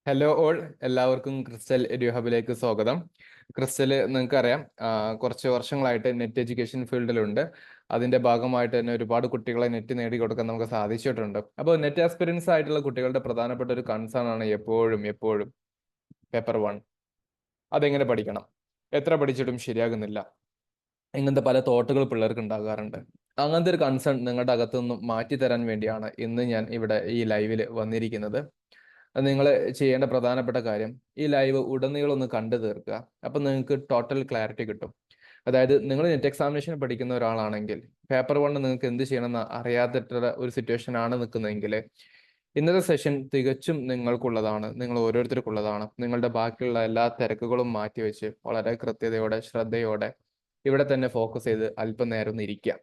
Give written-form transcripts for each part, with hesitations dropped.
Hello all, എല്ലാവർക്കും crystal എഡ്യൂഹബിലേക്ക് സ്വാഗതം. Crystal നിങ്ങൾക്കറിയാം, കുറച്ച് വർഷങ്ങളായിട്ട് നെറ്റ് എഡ്യൂക്കേഷൻ ഫീൽഡിലുണ്ട്. അതിന്റെ ഭാഗമായിട്ട് തന്നെ ഒരുപാട് കുട്ടികളെ നെറ്റ് നേടിക്കൊടുക്കാൻ നമുക്ക് സാധിച്ചിട്ടുണ്ട്. അപ്പോൾ നെറ്റ് എക്സ്പീരിയൻസ് ആയിട്ടുള്ള കുട്ടികളുടെ പ്രധാനപ്പെട്ട ഒരു കൺസേൺ ആണ് എപ്പോഴും എപ്പോഴും പേപ്പർ വൺ. അതെങ്ങനെ പഠിക്കണം, എത്ര പഠിച്ചിട്ടും ശരിയാകുന്നില്ല, ഇങ്ങനത്തെ പല തോട്ടുകൾ പിള്ളേർക്ക് ഉണ്ടാകാറുണ്ട്. അങ്ങനത്തെ ഒരു കൺസേൺ നിങ്ങളുടെ അകത്തു നിന്നും മാറ്റി തരാൻ വേണ്ടിയാണ് ഇന്ന് ഞാൻ ഇവിടെ ഈ ലൈവിൽ വന്നിരിക്കുന്നത്. നിങ്ങൾ ചെയ്യേണ്ട പ്രധാനപ്പെട്ട കാര്യം, ഈ ലൈവ് ഉടനീളം ഒന്ന് കണ്ടു തീർക്കുക. അപ്പം നിങ്ങൾക്ക് ടോട്ടൽ ക്ലാരിറ്റി കിട്ടും. അതായത് നിങ്ങൾ നെറ്റ് എക്സാമിനേഷൻ പഠിക്കുന്ന ഒരാളാണെങ്കിൽ പേപ്പർ വൺ നിങ്ങൾക്ക് എന്ത് ചെയ്യണമെന്ന് അറിയാത്തിട്ടുള്ള ഒരു സിറ്റുവേഷൻ ആണ് നിൽക്കുന്നതെങ്കിൽ ഇന്നത്തെ സെഷൻ തികച്ചും നിങ്ങൾക്കുള്ളതാണ്, നിങ്ങൾ ഓരോരുത്തർക്കുള്ളതാണ്. നിങ്ങളുടെ ബാക്കിയുള്ള എല്ലാ തിരക്കുകളും മാറ്റിവെച്ച് വളരെ കൃത്യതയോടെ ശ്രദ്ധയോടെ ഇവിടെ തന്നെ ഫോക്കസ് ചെയ്ത് അല്പനേരം ഒന്ന് ഇരിക്കുക.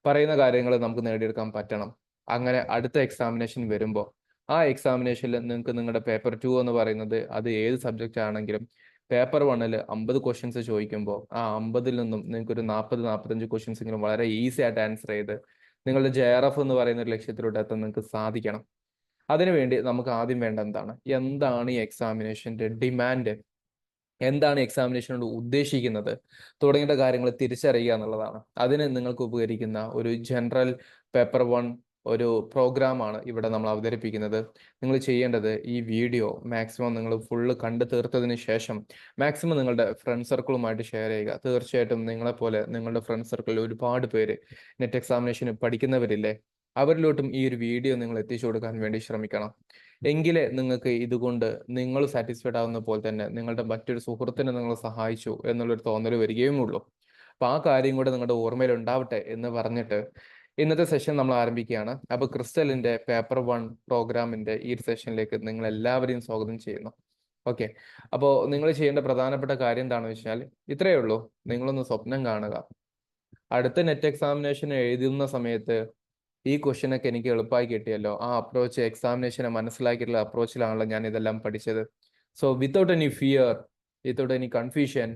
പറയുന്ന കാര്യങ്ങൾ നമുക്ക് നേടിയെടുക്കാൻ പറ്റണം. അങ്ങനെ അടുത്ത എക്സാമിനേഷൻ വരുമ്പോൾ ആ എക്സാമിനേഷനിൽ നിങ്ങൾക്ക് നിങ്ങളുടെ പേപ്പർ 2 എന്ന് പറയുന്നത് അത് ഏത് സബ്ജക്റ്റ് ആണെങ്കിലും പേപ്പർ 1-ൽ 50 ക്വസ്റ്റ്യൻസ് ചോദിക്കുമ്പോൾ ആ 50-ൽ നിന്നും നിങ്ങൾക്ക് ഒരു 40-45 ക്വസ്റ്റ്യൻസ് എങ്കിലും വളരെ ഈസി ആയിട്ട് ആൻസർ ചെയ്ത് നിങ്ങളുടെ JRF എന്ന് പറയുന്ന ഒരു ലക്ഷ്യത്തിലൂടെ എത്താൻ നിങ്ങൾക്ക് സാധിക്കണം. അതിനുവേണ്ടി നമുക്ക് ആദ്യം വേണ്ട എന്താണ് ഈ എക്സാമിനേഷന്റെ ഡിമാൻഡ്, എന്താണ് എക്സാമിനേഷനോട് ഉദ്ദേശിക്കുന്നത് തുടങ്ങിയ കാര്യങ്ങൾ തിരിച്ചറിയുക എന്നുള്ളതാണ്. അതിന് നിങ്ങൾക്ക് ഉപകരിക്കുന്ന ഒരു ജനറൽ പേപ്പർ വൺ ഒരു പ്രോഗ്രാമാണ് ഇവിടെ നമ്മൾ അവതരിപ്പിക്കുന്നത്. നിങ്ങൾ ചെയ്യേണ്ടത് ഈ വീഡിയോ മാക്സിമം നിങ്ങൾ ഫുള്ള് കണ്ടു തീർത്തതിന് ശേഷം മാക്സിമം നിങ്ങളുടെ ഫ്രണ്ട് സർക്കിളുമായിട്ട് ഷെയർ ചെയ്യുക. തീർച്ചയായിട്ടും നിങ്ങളെപ്പോലെ നിങ്ങളുടെ ഫ്രണ്ട് സർക്കിളിൽ ഒരുപാട് പേര് നെറ്റ് എക്സാമിനേഷന് പഠിക്കുന്നവരില്ലേ, അവരിലോട്ടും ഈ ഒരു വീഡിയോ നിങ്ങൾ എത്തിച്ചു കൊടുക്കാൻ വേണ്ടി ശ്രമിക്കണം. എങ്കിലേ നിങ്ങൾക്ക് ഇതുകൊണ്ട് നിങ്ങൾ സാറ്റിസ്ഫൈഡ് ആവുന്ന പോലെ തന്നെ നിങ്ങളുടെ മറ്റൊരു സുഹൃത്തിനെ നിങ്ങൾ സഹായിച്ചു എന്നുള്ളൊരു തോന്നൽ വരികയും ഉള്ളൂ. അപ്പൊ ആ കാര്യം കൂടെ നിങ്ങളുടെ ഓർമ്മയിൽ ഉണ്ടാവട്ടെ എന്ന് പറഞ്ഞിട്ട് ഇന്നത്തെ സെഷൻ നമ്മൾ ആരംഭിക്കുകയാണ്. അപ്പൊ ക്രിസ്റ്റലിന്റെ പേപ്പർ വൺ പ്രോഗ്രാമിന്റെ ഈ ഒരു സെഷനിലേക്ക് നിങ്ങൾ എല്ലാവരെയും സ്വാഗതം ചെയ്യുന്നു. ഓക്കെ, അപ്പോൾ നിങ്ങൾ ചെയ്യേണ്ട പ്രധാനപ്പെട്ട കാര്യം എന്താണെന്ന് വെച്ചാൽ ഇത്രയേ ഉള്ളൂ. നിങ്ങളൊന്ന് സ്വപ്നം കാണുക, അടുത്ത നെറ്റ് എക്സാമിനേഷൻ എഴുതുന്ന സമയത്ത് ഈ ക്വസ്റ്റ്യനൊക്കെ എനിക്ക് എളുപ്പമായി കിട്ടിയല്ലോ, ആ അപ്രോച്ച് എക്സാമിനേഷനെ മനസ്സിലാക്കിയിട്ടുള്ള അപ്രോച്ചിലാണല്ലോ ഞാൻ ഇതെല്ലാം പഠിച്ചത്. So without any fear, without any confusion,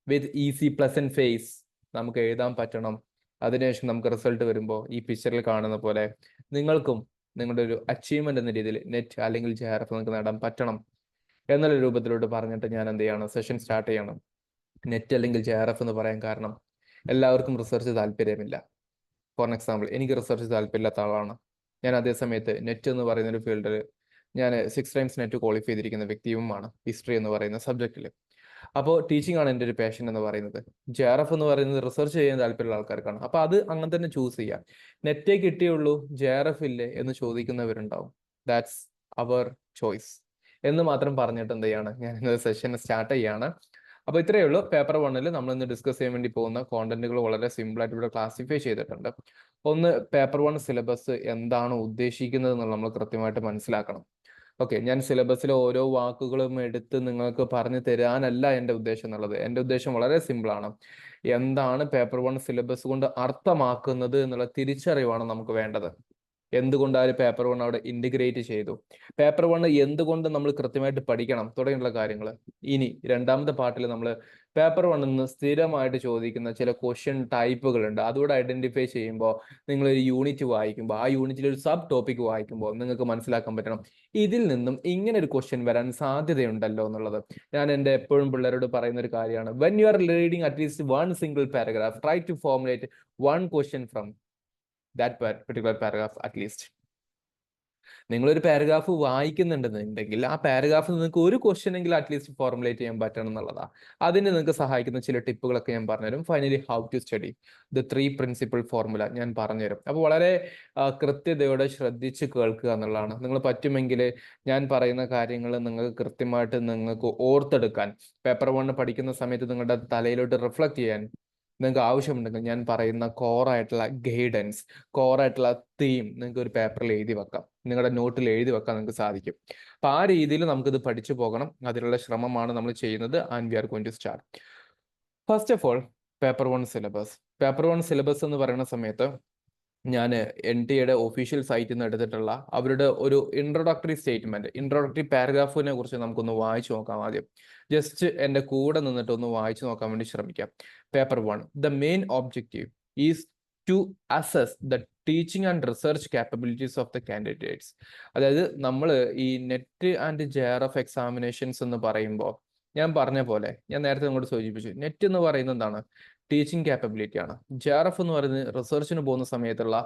with easy pleasant face നമുക്ക് എഴുതാൻ പറ്റണം. അതിനുശേഷം നമുക്ക് റിസൾട്ട് വരുമ്പോൾ ഈ പിക്ചറിൽ കാണുന്ന പോലെ നിങ്ങൾക്കും നിങ്ങളുടെ ഒരു അച്ചീവ്മെന്റ് എന്ന രീതിയിൽ നെറ്റ് അല്ലെങ്കിൽ JRF നിങ്ങൾക്ക് നേടാൻ പറ്റണം എന്നുള്ള രൂപത്തിലോട്ട് പറഞ്ഞിട്ട് ഞാൻ എന്ത് ചെയ്യണം, സെഷൻ സ്റ്റാർട്ട് ചെയ്യണം. നെറ്റ് അല്ലെങ്കിൽ JRF എന്ന് പറയാൻ കാരണം എല്ലാവർക്കും റിസർച്ച് താല്പര്യമില്ല. ഫോർ എക്സാമ്പിൾ, എനിക്ക് റിസർച്ച് താല്പര്യമില്ലാത്ത ആളാണ് ഞാൻ. അതേ സമയത്ത് നെറ്റ് എന്ന് പറയുന്ന ഒരു ഫീൽഡിൽ ഞാൻ 6 ടൈംസ് നെറ്റ് ക്വാളിഫൈ ചെയ്തിരിക്കുന്ന വ്യക്തിയുമാണ് ഹിസ്റ്ററി എന്ന് പറയുന്ന സബ്ജക്റ്റിൽ. അപ്പോൾ ടീച്ചിങ് ആണ് എൻ്റെ ഒരു പാഷൻ എന്ന് പറയുന്നത്. JRF എന്ന് പറയുന്നത് റിസർച്ച് ചെയ്യാൻ താല്പര്യമുള്ള ആൾക്കാർക്കാണ്. അപ്പോൾ അത് അങ്ങനെ തന്നെ ചൂസ് ചെയ്യാം. നെറ്റേ കിട്ടിയുള്ളൂ JRF ഇല്ലേ എന്ന് ചോദിക്കുന്നവരുണ്ടാവും. ദാറ്റ്സ് അവർ ചോയ്സ് എന്ന് മാത്രം പറഞ്ഞിട്ട് എന്ത് ചെയ്യാണ്, ഞാൻ ഇന്നത്തെ സെഷൻ സ്റ്റാർട്ട് ചെയ്യാണ്. അപ്പോൾ ഇത്രയേ ഉള്ളൂ. പേപ്പർ വണ്ണിൽ നമ്മൾ ഇന്ന് ഡിസ്കസ് ചെയ്യാൻ വേണ്ടി പോകുന്ന കോണ്ടന്റുകൾ വളരെ സിമ്പിൾ ആയിട്ട് ഇവിടെ ക്ലാസിഫൈ ചെയ്തിട്ടുണ്ട്. ഒന്ന്, പേപ്പർ വൺ സിലബസ് എന്താണ് ഉദ്ദേശിക്കുന്നത് എന്നുള്ളത് നമ്മൾ കൃത്യമായിട്ട് മനസ്സിലാക്കണം. ഓക്കെ, ഞാൻ സിലബസിലെ ഓരോ വാക്കുകളും എടുത്ത് നിങ്ങൾക്ക് പറഞ്ഞു തരാനല്ല എൻ്റെ ഉദ്ദേശം എന്നുള്ളത്. എൻ്റെ ഉദ്ദേശം വളരെ സിമ്പിളാണ്. എന്താണ് പേപ്പർ വൺ സിലബസ് കൊണ്ട് അർത്ഥമാക്കുന്നത് എന്നുള്ള തിരിച്ചറിവാണ് നമുക്ക് വേണ്ടത്. എന്തുകൊണ്ട് ആ ഒരു പേപ്പർ വൺ അവിടെ ഇന്റഗ്രേറ്റ് ചെയ്തു, പേപ്പർ വൺ എന്തുകൊണ്ട് നമ്മൾ കൃത്യമായിട്ട് പഠിക്കണം തുടങ്ങിയുള്ള കാര്യങ്ങൾ. ഇനി രണ്ടാമത്തെ പാർട്ടിൽ നമ്മൾ പേപ്പർ വണ്ണിൽ നിന്ന് സ്ഥിരമായിട്ട് ചോദിക്കുന്ന ചില ക്വസ്റ്റ്യൻ ടൈപ്പുകളുണ്ട്. അതുകൂടെ ഐഡന്റിഫൈ ചെയ്യുമ്പോൾ നിങ്ങൾ ഒരു യൂണിറ്റ് വായിക്കുമ്പോൾ ആ യൂണിറ്റിൽ ഒരു സബ് ടോപ്പിക് വായിക്കുമ്പോൾ നിങ്ങൾക്ക് മനസ്സിലാക്കാൻ പറ്റണം ഇതിൽ നിന്നും ഇങ്ങനെ ഒരു ക്വസ്റ്റ്യൻ വരാൻ സാധ്യതയുണ്ടല്ലോ എന്നുള്ളത്. ഞാൻ എൻ്റെ എപ്പോഴും പിള്ളേരോട് പറയുന്ന ഒരു കാര്യമാണ്, when you are reading at least one single paragraph, try to formulate one question from that particular paragraph at least. നിങ്ങളൊരു പാരഗ്രാഫ് വായിക്കുന്നുണ്ടെന്നുണ്ടെങ്കിൽ ആ പാരഗ്രാഫിൽ നിങ്ങൾക്ക് ഒരു ക്വസ്റ്റ്യൻ എങ്കിലും അറ്റ്ലീസ്റ്റ് ഫോർമുലേറ്റ് ചെയ്യാൻ പറ്റണം എന്നുള്ളതാണ്. അതിന് നിങ്ങൾക്ക് സഹായിക്കുന്ന ചില ടിപ്പുകളൊക്കെ ഞാൻ പറഞ്ഞുതരും. Finally how to study the 3 principal formula ഞാൻ പറഞ്ഞുതരും. അപ്പോൾ വളരെ കൃത്യതയോടെ ശ്രദ്ധിച്ച് കേൾക്കുക എന്നുള്ളതാണ്. നിങ്ങൾ പറ്റുമെങ്കിൽ ഞാൻ പറയുന്ന കാര്യങ്ങൾ നിങ്ങൾക്ക് കൃത്യമായിട്ട് നിങ്ങൾക്ക് ഓർത്തെടുക്കാൻ, പേപ്പർ 1 പഠിക്കുന്ന സമയത്ത് നിങ്ങളുടെ തലയിലോട്ട് റിഫ്ലക്ട് ചെയ്യാൻ നിങ്ങൾക്ക് ആവശ്യമുണ്ടെങ്കിൽ ഞാൻ പറയുന്ന കോറായിട്ടുള്ള ഗൈഡൻസ്, കോറായിട്ടുള്ള തീം നിങ്ങൾക്ക് ഒരു പേപ്പറിൽ എഴുതി വെക്കാം, നിങ്ങളുടെ നോട്ടിൽ എഴുതി വെക്കാൻ നിങ്ങൾക്ക് സാധിക്കും. അപ്പൊ ആ രീതിയിൽ നമുക്കിത് പഠിച്ചു പോകണം. അതിനുള്ള ശ്രമമാണ് നമ്മൾ ചെയ്യുന്നത്. And we are going to start. First of all, paper one syllabus. Paper one syllabus എന്ന് പറയുന്ന സമയത്ത് ഞാൻ NTA ഒഫീഷ്യൽ സൈറ്റിൽ നിന്ന് എടുത്തിട്ടുള്ള അവരുടെ ഒരു ഇൻട്രൊഡക്ടറി സ്റ്റേറ്റ്മെന്റ്, ഇൻട്രൊഡക്ടറി പാരഗ്രാഫിനെ കുറിച്ച് നമുക്കൊന്ന് വായിച്ചു നോക്കാം. ആദ്യം ജസ്റ്റ് എൻ്റെ കൂടെ നിന്നിട്ട് ഒന്ന് വായിച്ചു നോക്കാൻ വേണ്ടി ശ്രമിക്കാം. Paper one, the main objective is to assess the teaching and research capabilities of the candidates. അതായത് നമ്മൾ ഈ നെറ്റ് ആൻഡ് JRF എക്സാമിനേഷൻസ് എന്ന് പറയുമ്പോൾ ഞാൻ പറഞ്ഞ പോലെ ഞാൻ നേരത്തെ നിങ്ങളോട് സൂചിപ്പിച്ചു, നെറ്റ് എന്ന് പറയുന്നത് എന്താണ്? ടീച്ചിങ് കാപ്പബിലിറ്റി ആണ്. JRF എന്ന് പറയുന്നത് റിസർച്ചിന് പോകുന്ന സമയത്തുള്ള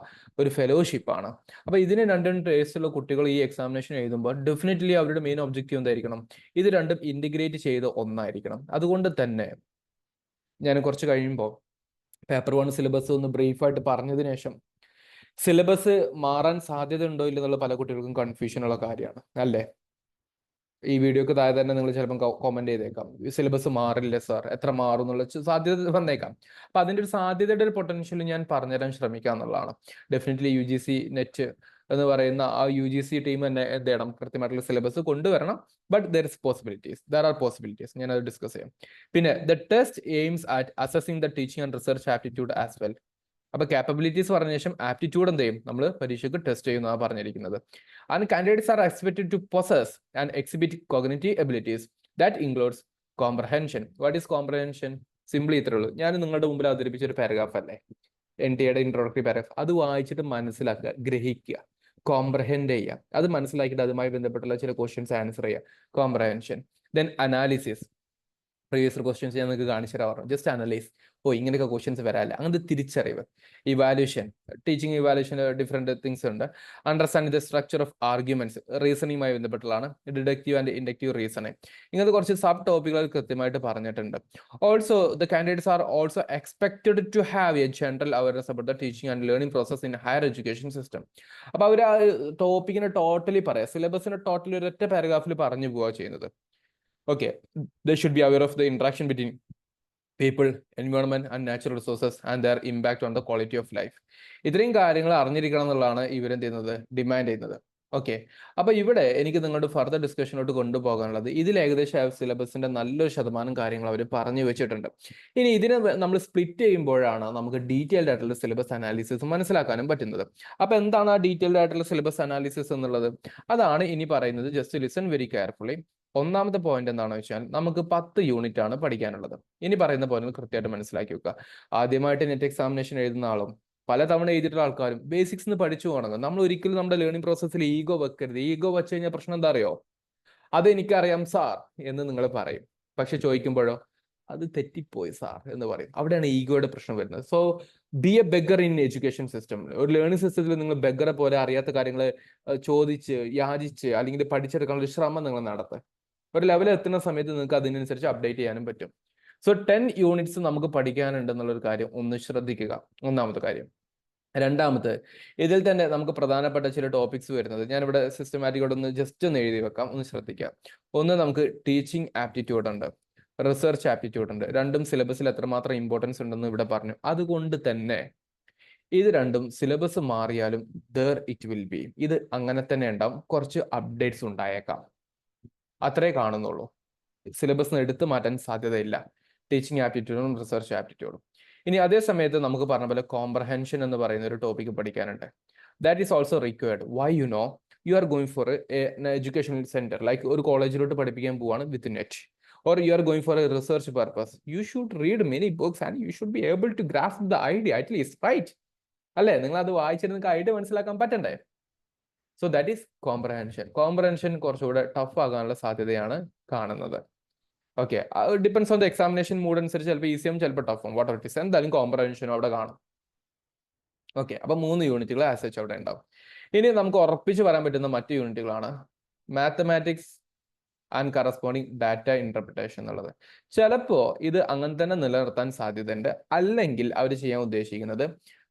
ഒരു ഫെലോഷിപ്പ് ആണ്. അപ്പൊ ഇതിന് രണ്ടും ടേസ്റ്റുള്ള കുട്ടികൾ ഈ എക്സാമിനേഷൻ എഴുതുമ്പോൾ ഡെഫിനറ്റ്ലി അവരുടെ മെയിൻ ഒബ്ജക്റ്റീവ് എന്തായിരിക്കണം? ഇത് രണ്ടും ഇന്റഗ്രേറ്റ് ചെയ്ത് ഒന്നായിരിക്കണം. അതുകൊണ്ട് തന്നെ ഞാൻ കുറച്ച് കഴിയുമ്പോൾ പേപ്പർ 1 സിലബസ് ഒന്ന് ബ്രീഫായിട്ട് പറഞ്ഞതിന് ശേഷം സിലബസ് മാറാൻ സാധ്യത ഉണ്ടോ ഇല്ലെന്നുള്ള പല കുട്ടികൾക്കും കൺഫ്യൂഷൻ ഉള്ള കാര്യമാണ്, അല്ലേ? ഈ വീഡിയോക്ക് താഴെ തന്നെ നിങ്ങൾ ചിലപ്പോൾ കോമെന്റ് ചെയ്തേക്കാം, സിലബസ് മാറില്ല സാർ, എത്ര മാറും എന്നുള്ള സാധ്യത വന്നേക്കാം. അപ്പൊ അതിന്റെ ഒരു സാധ്യതയുടെ ഒരു പൊട്ടൻഷ്യൽ ഞാൻ പറഞ്ഞുതരാൻ ശ്രമിക്കുക എന്നുള്ളതാണ്. ഡെഫിനറ്റ്ലി UGC നെറ്റ് എന്ന് പറയുന്ന ആ UGC ടീം തന്നെ എന്ത് ചെയ്യണം? കൃത്യമായിട്ടുള്ള സിലബസ് കൊണ്ടുവരണം. But there are possibilities. ഞാൻ അത് ഡിസ്കസ് ചെയ്യാം. പിന്നെ the test aims at assessing the teaching and research aptitude as well. അപ്പൊ കാപ്പബിലിറ്റീസ് പറഞ്ഞ ശേഷം ആപ്റ്റിറ്റ്യൂഡ് എന്ത് ചെയ്യും? നമ്മൾ പരീക്ഷയ്ക്ക് ടെസ്റ്റ് ചെയ്യുന്നതാണ് പറഞ്ഞിരിക്കുന്നത്. And candidates are expected to possess and exhibit cognitive abilities that includes comprehension. What is comprehension? Simply ഇത്രേ ഉള്ളൂ. ഞാൻ നിങ്ങളുടെ മുമ്പിൽ അവതരിപ്പിച്ച ഒരു പാരഗ്രാഫ് അല്ലേ, NTA ഇൻട്രോഡക്ടറി പാരഗ്രാഫ്. അത് വായിച്ചിട്ട് മനസ്സിലാക്കുക, ഗ്രഹിക്കുക, കോംപ്രഹെൻഡ് ചെയ്യുക. അത് മനസ്സിലാക്കിയിട്ട് അതുമായി ബന്ധപ്പെട്ടുള്ള ചില ക്വസ്റ്റ്യൻസ് ആൻസർ ചെയ്യുക, comprehension. Then analysis. Previous questions ഞാൻ നിങ്ങൾക്ക് കാണിച്ചു തരാറുണ്ട്. ജസ്റ്റ് അനലൈസ്, ഇങ്ങനെയൊക്കെ ക്വസ്റ്റ്യൻസ് വരാല്ല, അങ്ങനത്തെ തിരിച്ചറിവ്. Evaluation, teaching evaluation different things ഉണ്ട്. Understand the structure of arguments, റീസണിങ്ങുമായി ബന്ധപ്പെട്ടുള്ളതാണ്. Deductive and inductive reasoning. ഇങ്ങനത്തെ കുറച്ച് സബ് ടോപ്പിക്കുകൾ കൃത്യമായിട്ട് പറഞ്ഞിട്ടുണ്ട്. Also the candidates are also expected to have a general awareness about the teaching and learning process in higher education system. അപ്പൊ അവർ ആ ടോപ്പിക്കിനെ ടോട്ടലി പറയാം, സിലബസിനെ ടോട്ടലി ഒരൊറ്റ പാരഗ്രാഫിൽ പറഞ്ഞു പോവുക ചെയ്യുന്നത്. Okay, they should be aware of the interaction between people, environment and natural resources and their impact on the quality of life. ഇത്രയും കാര്യങ്ങൾ അറിഞ്ഞിരിക്കണം എന്നുള്ളതാണ് ഇവരെന്ത് ചെയ്യുന്നത്? ഡിമാൻഡ് ചെയ്യുന്നത്. ഓക്കെ, അപ്പൊ ഇവിടെ എനിക്ക് നിങ്ങളുടെ ഫർദർ ഡിസ്കഷനോട്ട് കൊണ്ടുപോകാനുള്ളത്, ഇതിൽ ഏകദേശം സിലബസിന്റെ നല്ലൊരു ശതമാനം കാര്യങ്ങൾ അവർ പറഞ്ഞു വെച്ചിട്ടുണ്ട്. ഇനി ഇതിനെ നമ്മൾ സ്പ്ലിറ്റ് ചെയ്യുമ്പോഴാണ് നമുക്ക് ഡീറ്റെയിൽഡ് ആയിട്ടുള്ള സിലബസ് അനാലിസിസ് മനസ്സിലാക്കാനും പറ്റുന്നത്. അപ്പൊ എന്താണ് ആ ഡീറ്റെയിൽഡ് ആയിട്ടുള്ള സിലബസ് അനാലിസിസ് എന്നുള്ളത്? അതാണ് ഇനി പറയുന്നത്. Just listen very carefully. ഒന്നാമത്തെ പോയിന്റ് എന്താണെന്ന് വെച്ചാൽ നമുക്ക് 10 യൂണിറ്റ് ആണ് പഠിക്കാനുള്ളത്. ഇനി പറയുന്ന പോയിന്റ് കൃത്യമായിട്ട് മനസ്സിലാക്കി വെക്കുക. ആദ്യമായിട്ട് നെറ്റ് എക്സാമിനേഷൻ എഴുതുന്ന ആളും പലതവണ എഴുതിയിട്ടുള്ള ആൾക്കാരും ബേസിക്സ് പഠിച്ചു പോകണം. നമ്മൾ ഒരിക്കലും നമ്മുടെ ലേണിംഗ് പ്രോസസ്സിൽ ഈഗോ വെക്കരുത്. ഈഗോ വെച്ച് കഴിഞ്ഞാൽ പ്രശ്നം എന്താ അറിയോ? അത് എനിക്കറിയാം സാർ എന്ന് നിങ്ങൾ പറയും. പക്ഷെ ചോദിക്കുമ്പോഴോ അത് തെറ്റിപ്പോയി സാർ എന്ന് പറയും. അവിടെയാണ് ഈഗോയുടെ പ്രശ്നം വരുന്നത്. So B A beggar in education system. ഒരു ലേണിംഗ് സിസ്റ്റത്തിൽ നിങ്ങൾ ബെഗറെ പോലെ അറിയാത്ത കാര്യങ്ങൾ ചോദിച്ച് യാചിച്ച് അല്ലെങ്കിൽ പഠിച്ചെടുക്കാനുള്ള ഒരു ശ്രമം നിങ്ങൾ നടത്തുക. ഒരു ലെവലിൽ എത്തുന്ന സമയത്ത് നിങ്ങൾക്ക് അതിനനുസരിച്ച് അപ്ഡേറ്റ് ചെയ്യാനും പറ്റും. സോ 10 യൂണിറ്റ്സ് നമുക്ക് പഠിക്കാനുണ്ടെന്നുള്ളൊരു കാര്യം ഒന്ന് ശ്രദ്ധിക്കുക, ഒന്നാമത്തെ കാര്യം. രണ്ടാമത്തെ, ഇതിൽ തന്നെ നമുക്ക് പ്രധാനപ്പെട്ട ചില ടോപ്പിക്സ് വരുന്നത് ഞാനിവിടെ സിസ്റ്റമാറ്റിക്കോട് ഒന്ന് ജസ്റ്റ് ഒന്ന് എഴുതി വെക്കാം, ഒന്ന് ശ്രദ്ധിക്കാം. ഒന്ന്, നമുക്ക് ടീച്ചിങ് ആപ്റ്റിറ്റ്യൂഡ് ഉണ്ട്, റിസർച്ച് ആപ്റ്റിറ്റ്യൂഡ് ഉണ്ട്. രണ്ടും സിലബസിൽ എത്രമാത്രം ഇമ്പോർട്ടൻസ് ഉണ്ടെന്ന് ഇവിടെ പറഞ്ഞു. അതുകൊണ്ട് തന്നെ ഇത് രണ്ടും സിലബസ് മാറിയാലും there it will be, ഇത് അങ്ങനെ തന്നെ ഉണ്ടാവും. കുറച്ച് അപ്ഡേറ്റ്സ് ഉണ്ടായേക്കാം, അത്രേ കാണുന്നുള്ളൂ. സിലബസിന് എടുത്തു മാറ്റാൻ സാധ്യതയില്ല ടീച്ചിങ് ആപ്റ്റിറ്റ്യൂഡും റിസർച്ച് ആപ്റ്റിറ്റ്യൂഡും. ഇനി അതേ സമയത്ത് നമുക്ക് പറഞ്ഞ പോലെ കോംപ്രഹെൻഷൻ എന്ന് പറയുന്ന ഒരു ടോപ്പിക്ക് പഠിക്കാനുണ്ട്. That is also required. Why you know? You are going for educational centre, like ഒരു കോളേജിലോട്ട് പഠിപ്പിക്കാൻ പോവാണ് with NET, or you are going for a research purpose. You should read many books and you should be able to grasp the idea at least, right? അല്ലേ? നിങ്ങൾ അത് വായിച്ചിട്ട് നിങ്ങൾക്ക് idea മനസ്സിലാക്കാൻ പറ്റണ്ടേ? So that is comprehension. Comprehension കുറച്ചുകൂടെ tough ആകാനുള്ള സാധ്യതയാണ് കാണുന്നത്. Okay, depends on the examination mood അനുസരിച്ച് ചിലപ്പോൾ ഈസിയും ചിലപ്പോൾ ടഫും, വാട്ട് എവർ ഇറ്റ് ഈസ്. എന്തായാലും കോംപ്രഹെൻഷനും അവിടെ കാണും. ഓക്കെ, അപ്പൊ 3 യൂണിറ്റുകൾ ആസ് സച്ച് അവിടെ ഉണ്ടാവും. ഇനി നമുക്ക് ഉറപ്പിച്ച് പറയാൻ പറ്റുന്ന മറ്റു യൂണിറ്റുകളാണ് mathematics and corresponding data interpretation എന്നുള്ളത്. ചിലപ്പോൾ ഇത് അങ്ങനെ തന്നെ നിലനിർത്താൻ സാധ്യതയുണ്ട്. അല്ലെങ്കിൽ അവർ ചെയ്യാൻ ഉദ്ദേശിക്കുന്നത്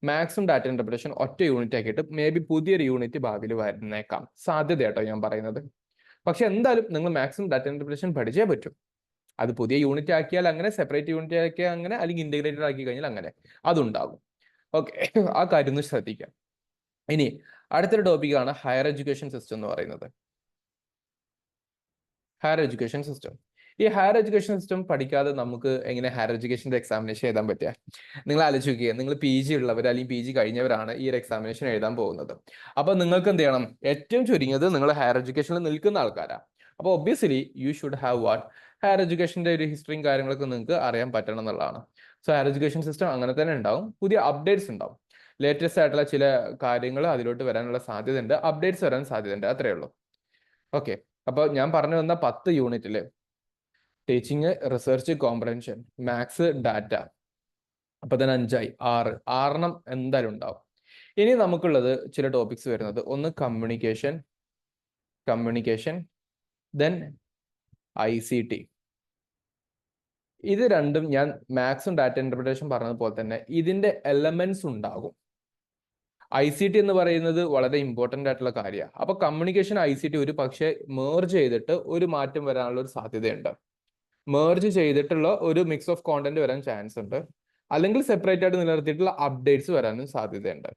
മാത്സും ഡാറ്റ ഇന്റർപ്രിട്ടേഷൻ ഒറ്റ യൂണിറ്റ് ആക്കിയിട്ട് മേ ബി പുതിയൊരു യൂണിറ്റ് ഭാവിയിൽ വരുന്നേക്കാം, സാധ്യത കേട്ടോ ഞാൻ പറയുന്നത്. പക്ഷെ എന്തായാലും നിങ്ങൾ മാത്സും ഡാറ്റ ഇന്റർപ്രിട്ടേഷൻ പഠിച്ചേ പറ്റും. അത് പുതിയ യൂണിറ്റ് ആക്കിയാൽ അങ്ങനെ, സെപ്പറേറ്റ് യൂണിറ്റ് ആക്കിയാൽ അങ്ങനെ, അല്ലെങ്കിൽ ഇന്റഗ്രേറ്റഡ് ആക്കി കഴിഞ്ഞാൽ അങ്ങനെ അതുണ്ടാകും. ഓക്കെ, ആ കാര്യം ഒന്ന് ശ്രദ്ധിക്കാം. ഇനി അടുത്തൊരു ടോപ്പിക്കാണ് ഹയർ എഡ്യൂക്കേഷൻ സിസ്റ്റം എന്ന് പറയുന്നത്. Higher education system. ഈ ഹയർ എഡ്യൂക്കേഷൻ സിസ്റ്റം പഠിക്കാതെ നമുക്ക് എങ്ങനെ ഹയർ എഡ്യൂക്കേഷൻ്റെ എക്സാമിനേഷൻ എഴുതാൻ പറ്റുക? നിങ്ങൾ ആലോചിച്ച് നോക്കുക, നിങ്ങൾ PG ഉള്ളവർ അല്ലെങ്കിൽ PG കഴിഞ്ഞവരാണ് ഈ ഒരു എക്സാമിനേഷൻ എഴുതാൻ പോകുന്നത്. അപ്പൊ നിങ്ങൾക്ക് എന്ത് ചെയ്യണം? ഏറ്റവും ചുരുങ്ങിയത് നിങ്ങൾ ഹയർ എഡ്യൂക്കേഷനിൽ നിൽക്കുന്ന ആൾക്കാരാണ്. അപ്പോൾ obviously you should have what? Higher എഡ്യൂക്കേഷൻ്റെ ഒരു ഹിസ്റ്ററിയും കാര്യങ്ങളൊക്കെ നിങ്ങൾക്ക് അറിയാൻ പറ്റണം എന്നുള്ളതാണ്. സോ ഹയർ എഡ്യൂക്കേഷൻ സിസ്റ്റം അങ്ങനെ തന്നെ ഉണ്ടാവും, പുതിയ അപ്ഡേറ്റ്സ് ഉണ്ടാവും. ലേറ്റസ്റ്റ് ആയിട്ടുള്ള ചില കാര്യങ്ങൾ അതിലോട്ട് വരാനുള്ള സാധ്യതയുണ്ട്, അപ്ഡേറ്റ്സ് വരാൻ സാധ്യതയുണ്ട്, അത്രയേ ഉള്ളൂ. ഓക്കെ, അപ്പോൾ ഞാൻ പറഞ്ഞു വന്ന 10 യൂണിറ്റിൽ teaching, research, comprehension, maths, data, അപ്പൊ തന്നെ 5 ആയി, 6 എന്തായാലും ഉണ്ടാവും. ഇനി നമുക്കുള്ളത് ചില ടോപ്പിക്സ് വരുന്നത്, ഒന്ന് കമ്മ്യൂണിക്കേഷൻ, ദെൻ ICT. ഇത് രണ്ടും ഞാൻ മാത്സും ഡാറ്റ ഇന്റർപ്രിട്ടേഷൻ പറഞ്ഞതുപോലെ തന്നെ ഇതിന്റെ എലമെന്റ്സ് ഉണ്ടാകും. ICT എന്ന് പറയുന്നത് വളരെ ഇമ്പോർട്ടന്റ് ആയിട്ടുള്ള കാര്യമാണ്. അപ്പൊ കമ്മ്യൂണിക്കേഷൻ ICT ഒരു പക്ഷേ മേർജ് ചെയ്തിട്ട് ഒരു മാറ്റം വരാനുള്ള ഒരു സാധ്യതയുണ്ട്. മേർജ് ചെയ്തിട്ടുള്ള ഒരു മിക്സ് ഓഫ് കോണ്ടന്റ് വരാൻ ചാൻസ് ഉണ്ട്, അല്ലെങ്കിൽ സെപ്പറേറ്റ് ആയിട്ട് നിലനിർത്തിയിട്ടുള്ള അപ്ഡേറ്റ്സ് വരാനും സാധ്യതയുണ്ട്.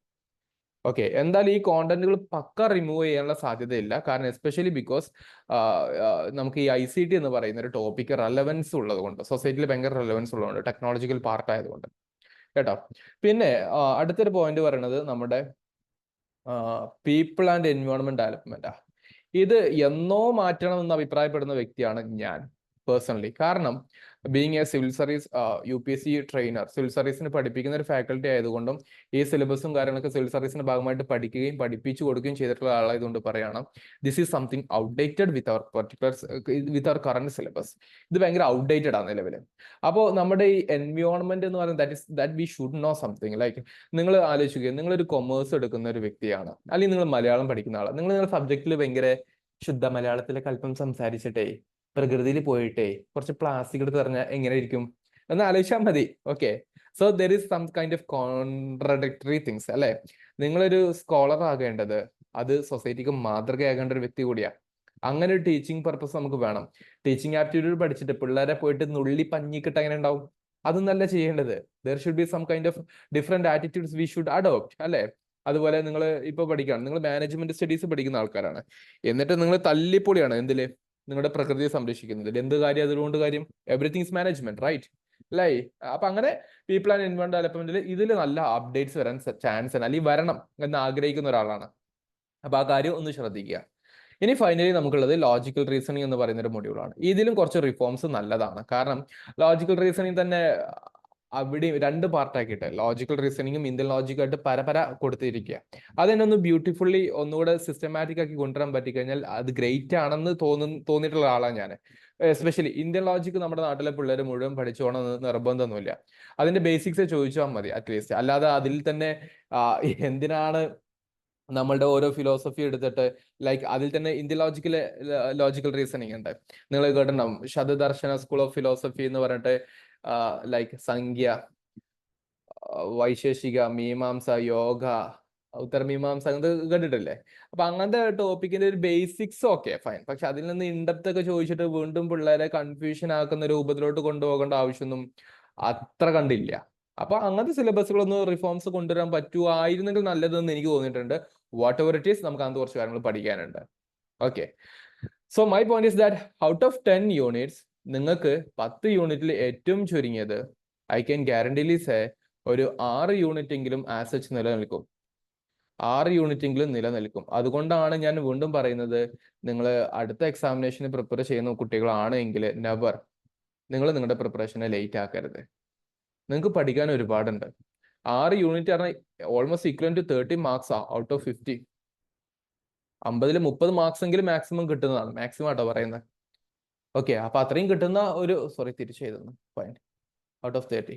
ഓക്കെ, എന്തായാലും ഈ കോണ്ടന്റുകൾ പക്ക റിമൂവ് ചെയ്യാനുള്ള സാധ്യതയില്ല. കാരണം എസ്പെഷ്യലി ബിക്കോസ് നമുക്ക് ഈ ICT എന്ന് പറയുന്ന ഒരു ടോപ്പിക്ക് റെലവൻസ് ഉള്ളത് കൊണ്ട്, സൊസൈറ്റിയിൽ ഭയങ്കര റെലവൻസ് ഉള്ളതുകൊണ്ട്, ടെക്നോളജിക്കൽ പാർട്ട് ആയതുകൊണ്ട് കേട്ടോ. പിന്നെ അടുത്തൊരു പോയിന്റ് പറയുന്നത് നമ്മുടെ പീപ്പിൾ ആൻഡ് എൻവയോൺമെന്റ് ഡെവലപ്മെന്റ്. ഇത് എന്നോ മാറ്റണം എന്ന് അഭിപ്രായപ്പെടുന്ന വ്യക്തിയാണ് ഞാൻ പേഴ്സണലി. കാരണം being A civil service UPSC trainer, civil സർവീസിന് പഠിപ്പിക്കുന്ന ഒരു ഫാക്കൽറ്റി ആയതുകൊണ്ടും ഈ സിലബസും കാര്യങ്ങളൊക്കെ സിവിൽ സർവീസിന്റെ ഭാഗമായിട്ട് പഠിക്കുകയും പഠിപ്പിച്ചു കൊടുക്കുകയും ചെയ്തിട്ടുള്ള ആളായതുകൊണ്ട് പറയണം, this is something outdated with our current syllabus. ഇത് ഭയങ്കര ഔട്ട്ഡേറ്റഡ് ആണ് നിലവിൽ. അപ്പോൾ നമ്മുടെ ഈ എൻവയോൺമെന്റ് എന്ന് പറയുന്നത് that we should know something. Like നിങ്ങൾ ആലോചിക്കുക, നിങ്ങളൊരു കൊമേഴ്സ് എടുക്കുന്ന ഒരു വ്യക്തിയാണ്, അല്ലെങ്കിൽ നിങ്ങൾ മലയാളം പഠിക്കുന്ന ആളാണ്, നിങ്ങളുടെ സബ്ജക്റ്റിൽ ഭയങ്കര ശുദ്ധ മലയാളത്തിലൊക്കെ അല്പം സംസാരിച്ചിട്ടേ, പ്രകൃതിയിൽ പോയിട്ടേ കുറച്ച് പ്ലാസ്റ്റിക് എടുത്ത് പറഞ്ഞാൽ എങ്ങനെ ഇരിക്കും എന്ന് ആലോചിച്ചാൽ മതി. Okay, so there is some kind of contradictory things അല്ലെ. നിങ്ങളൊരു സ്കോളർ ആകേണ്ടത് അത് സൊസൈറ്റിക്ക് മാതൃകയാകേണ്ട ഒരു വ്യക്തി കൂടിയാണ്. അങ്ങനെ ഒരു ടീച്ചിങ് പർപ്പസ് നമുക്ക് വേണം. ടീച്ചിങ് ആപ്റ്റിറ്റ്യൂഡ് പഠിച്ചിട്ട് പിള്ളേരെ പോയിട്ട് നുള്ളി പഞ്ഞിക്കിട്ട് എങ്ങനെ ഉണ്ടാവും? അതൊന്നല്ല ചെയ്യേണ്ടത്. There should be some kind of different attitudes we should adopt അല്ലെ. അതുപോലെ നിങ്ങൾ ഇപ്പൊ പഠിക്കുകയാണ്, നിങ്ങൾ മാനേജ്മെന്റ് സ്റ്റഡീസ് പഠിക്കുന്ന ആൾക്കാരാണ്, എന്നിട്ട് നിങ്ങൾ തല്ലിപ്പൊളിയാണ് എന്തില്, നിങ്ങളുടെ പ്രകൃതിയെ സംരക്ഷിക്കുന്നതിൽ. എന്ത് കാര്യം അതുകൊണ്ട് കാര്യം? എവറിത്തിങ് ഇസ് മാനേജ്മെന്റ്, റൈറ്റ് അല്ലേ? അപ്പൊ അങ്ങനെ പീപ്പിൾ ആൻഡ് എൻവയോൺമെന്റ് ഡെവലപ്മെന്റിൽ ഇതിൽ നല്ല അപ്ഡേറ്റ്സ് വരാൻ ചാൻസ് ആണ്, അല്ലെങ്കിൽ വരണം എന്ന് ആഗ്രഹിക്കുന്ന ഒരാളാണ്. അപ്പൊ ആ കാര്യം ഒന്ന് ശ്രദ്ധിക്കുക. ഇനി ഫൈനലി നമുക്കുള്ളത് ലോജിക്കൽ റീസണിങ് എന്ന് പറയുന്ന ഒരു മൊഡ്യൂളാണ്. ഇതിലും കുറച്ച് റിഫോംസ് നല്ലതാണ്. കാരണം ലോജിക്കൽ റീസണിങ് തന്നെ അവിടെ 2 പാർട്ടാക്കിയിട്ട് ലോജിക്കൽ റീസണിങ്ങും ഇന്ത്യൻ ലോജിക്കായിട്ട് പരപര കൊടുത്തിരിക്കുക. അതെന്നെ ഒന്ന് ബ്യൂട്ടിഫുള്ളി ഒന്നുകൂടെ സിസ്റ്റമാറ്റിക് ആക്കി കൊണ്ടുവരാൻ പറ്റിക്കഴിഞ്ഞാൽ അത് ഗ്രേറ്റ് ആണെന്ന് തോന്നിയിട്ടുള്ള ആളാണ് ഞാൻ. എസ്പെഷ്യലി ഇന്ത്യൻ ലോജിക്ക് നമ്മുടെ നാട്ടിലെ പിള്ളേർ മുഴുവൻ പഠിച്ചോണം നിർബന്ധമൊന്നുമില്ല. അതിന്റെ ബേസിക്സ് ചോദിച്ചാൽ മതി അറ്റ്ലീസ്റ്റ്. അല്ലാതെ അതിൽ തന്നെ എന്തിനാണ് നമ്മളുടെ ഓരോ ഫിലോസഫി എടുത്തിട്ട്, ലൈക്ക് അതിൽ തന്നെ ഇന്ത്യൻ ലോജിക്കൽ റീസണിങ് ഉണ്ട്. നിങ്ങൾ കേട്ടിട്ടുണ്ടാവും ശതദർശന സ്കൂൾ ഓഫ് ഫിലോസഫി എന്ന് പറഞ്ഞിട്ട്, ലൈക്ക് സംഖ്യ, വൈശേഷിക, മീമാംസ, യോഗ, ഉത്തരമീമാംസ, അങ്ങനത്തെ കേട്ടിട്ടില്ലേ? അപ്പൊ അങ്ങനത്തെ ടോപ്പിക്കിന്റെ ഒരു ബേസിക്സ് ഓക്കെ ഫൈൻ. പക്ഷെ അതിൽ നിന്ന് ഇൻഡെപ്ത് ഒക്കെ ചോദിച്ചിട്ട് വീണ്ടും പിള്ളേരെ കൺഫ്യൂഷൻ ആക്കുന്ന രൂപത്തിലോട്ട് കൊണ്ടുപോകേണ്ട ആവശ്യമൊന്നും അത്ര കണ്ടില്ല. അപ്പൊ അങ്ങനത്തെ സിലബസുകളൊന്ന് റിഫോംസ് കൊണ്ടുവരാൻ പറ്റുമായിരുന്നെങ്കിൽ നല്ലതെന്ന് എനിക്ക് തോന്നിയിട്ടുണ്ട്. വാട്ട് എവർ ഇറ്റ് ഈസ്, നമുക്ക് അങ്ങനത്തെ കുറച്ച് കാര്യങ്ങൾ പഠിക്കാനുണ്ട്. Okay, so my point is that out of 10 units നിങ്ങൾക്ക് 10 യൂണിറ്റിൽ ഏറ്റവും ചുരുങ്ങിയത് ഐ ക്യാൻ ഗ്യാരണ്ടിലി സേ ഒരു 6 യൂണിറ്റ് എങ്കിലും ആസ് സച്ച് നിലനിൽക്കും. 6 യൂണിറ്റ് എങ്കിലും നിലനിൽക്കും. അതുകൊണ്ടാണ് ഞാൻ വീണ്ടും പറയുന്നത്, നിങ്ങൾ അടുത്ത എക്സാമിനേഷന് പ്രിപ്പയർ ചെയ്യുന്ന കുട്ടികളാണെങ്കിൽ നെവർ നിങ്ങൾ നിങ്ങളുടെ പ്രിപ്പറേഷനെ ലേറ്റ് ആക്കരുത്. നിങ്ങൾക്ക് പഠിക്കാൻ ഒരുപാടുണ്ട്. 6 യൂണിറ്റ് പറഞ്ഞാൽ almost equal to 30 marks out of 50. 50ൽ 30 മാർക്സ് എങ്കിലും മാക്സിമം കിട്ടുന്നതാണ്. മാക്സിമം ആട്ടോ പറയുന്നത്. ഓക്കെ, അപ്പൊ അത്രയും കിട്ടുന്ന ഒരു തിരിച്ചു ചെയ്തെന്ന് പോയിന്റ് ഔട്ട് ഓഫ് 50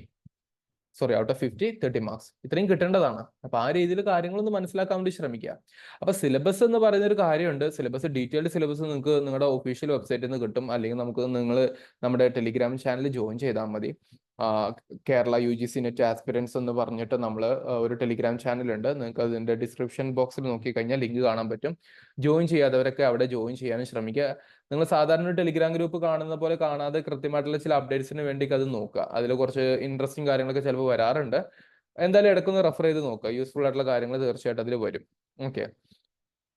30 മാർക്സ് ഇത്രയും കിട്ടേണ്ടതാണ്. അപ്പൊ ആ രീതിയിൽ കാര്യങ്ങളൊന്ന് മനസ്സിലാക്കാൻ വേണ്ടി ശ്രമിക്കുക. അപ്പൊ സിലബസ് എന്ന് പറയുന്ന ഒരു കാര്യമുണ്ട്. സിലബസ്, ഡീറ്റെയിൽഡ് സിലബസ് നിങ്ങൾക്ക് നിങ്ങളുടെ ഒഫീഷ്യൽ വെബ്സൈറ്റിൽ നിന്ന് കിട്ടും, അല്ലെങ്കിൽ നിങ്ങൾ നമ്മുടെ ടെലിഗ്രാം ചാനൽ ജോയിൻ ചെയ്താൽ മതി. കേരള UGC നെറ്റ് ആസ്പിരൻസ് എന്ന് പറഞ്ഞിട്ട് നമ്മൾ ഒരു ടെലിഗ്രാം ചാനലുണ്ട്. നിങ്ങൾക്ക് അതിന്റെ ഡിസ്ക്രിപ്ഷൻ ബോക്സിൽ നോക്കിക്കഴിഞ്ഞാൽ ലിങ്ക് കാണാൻ പറ്റും. ജോയിൻ ചെയ്യാത്തവരൊക്കെ അവിടെ ജോയിൻ ചെയ്യാനും ശ്രമിക്കുക. നിങ്ങൾ സാധാരണ ടെലിഗ്രാം ഗ്രൂപ്പ് കാണുന്ന പോലെ കാണാതെ കൃത്യമായിട്ടുള്ള ചില അപ്ഡേറ്റ്സിന് വേണ്ടി അത് നോക്കുക. അതിൽ കുറച്ച് ഇൻട്രസ്റ്റിംഗ് കാര്യങ്ങളൊക്കെ ചിലപ്പോൾ വരാറുണ്ട്. എന്തായാലും ഇടയ്ക്കൊന്ന് റെഫർ ചെയ്ത് നോക്കുക. യൂസ്ഫുൾ ആയിട്ടുള്ള കാര്യങ്ങൾ തീർച്ചയായിട്ടും അതിൽ വരും. ഓക്കെ,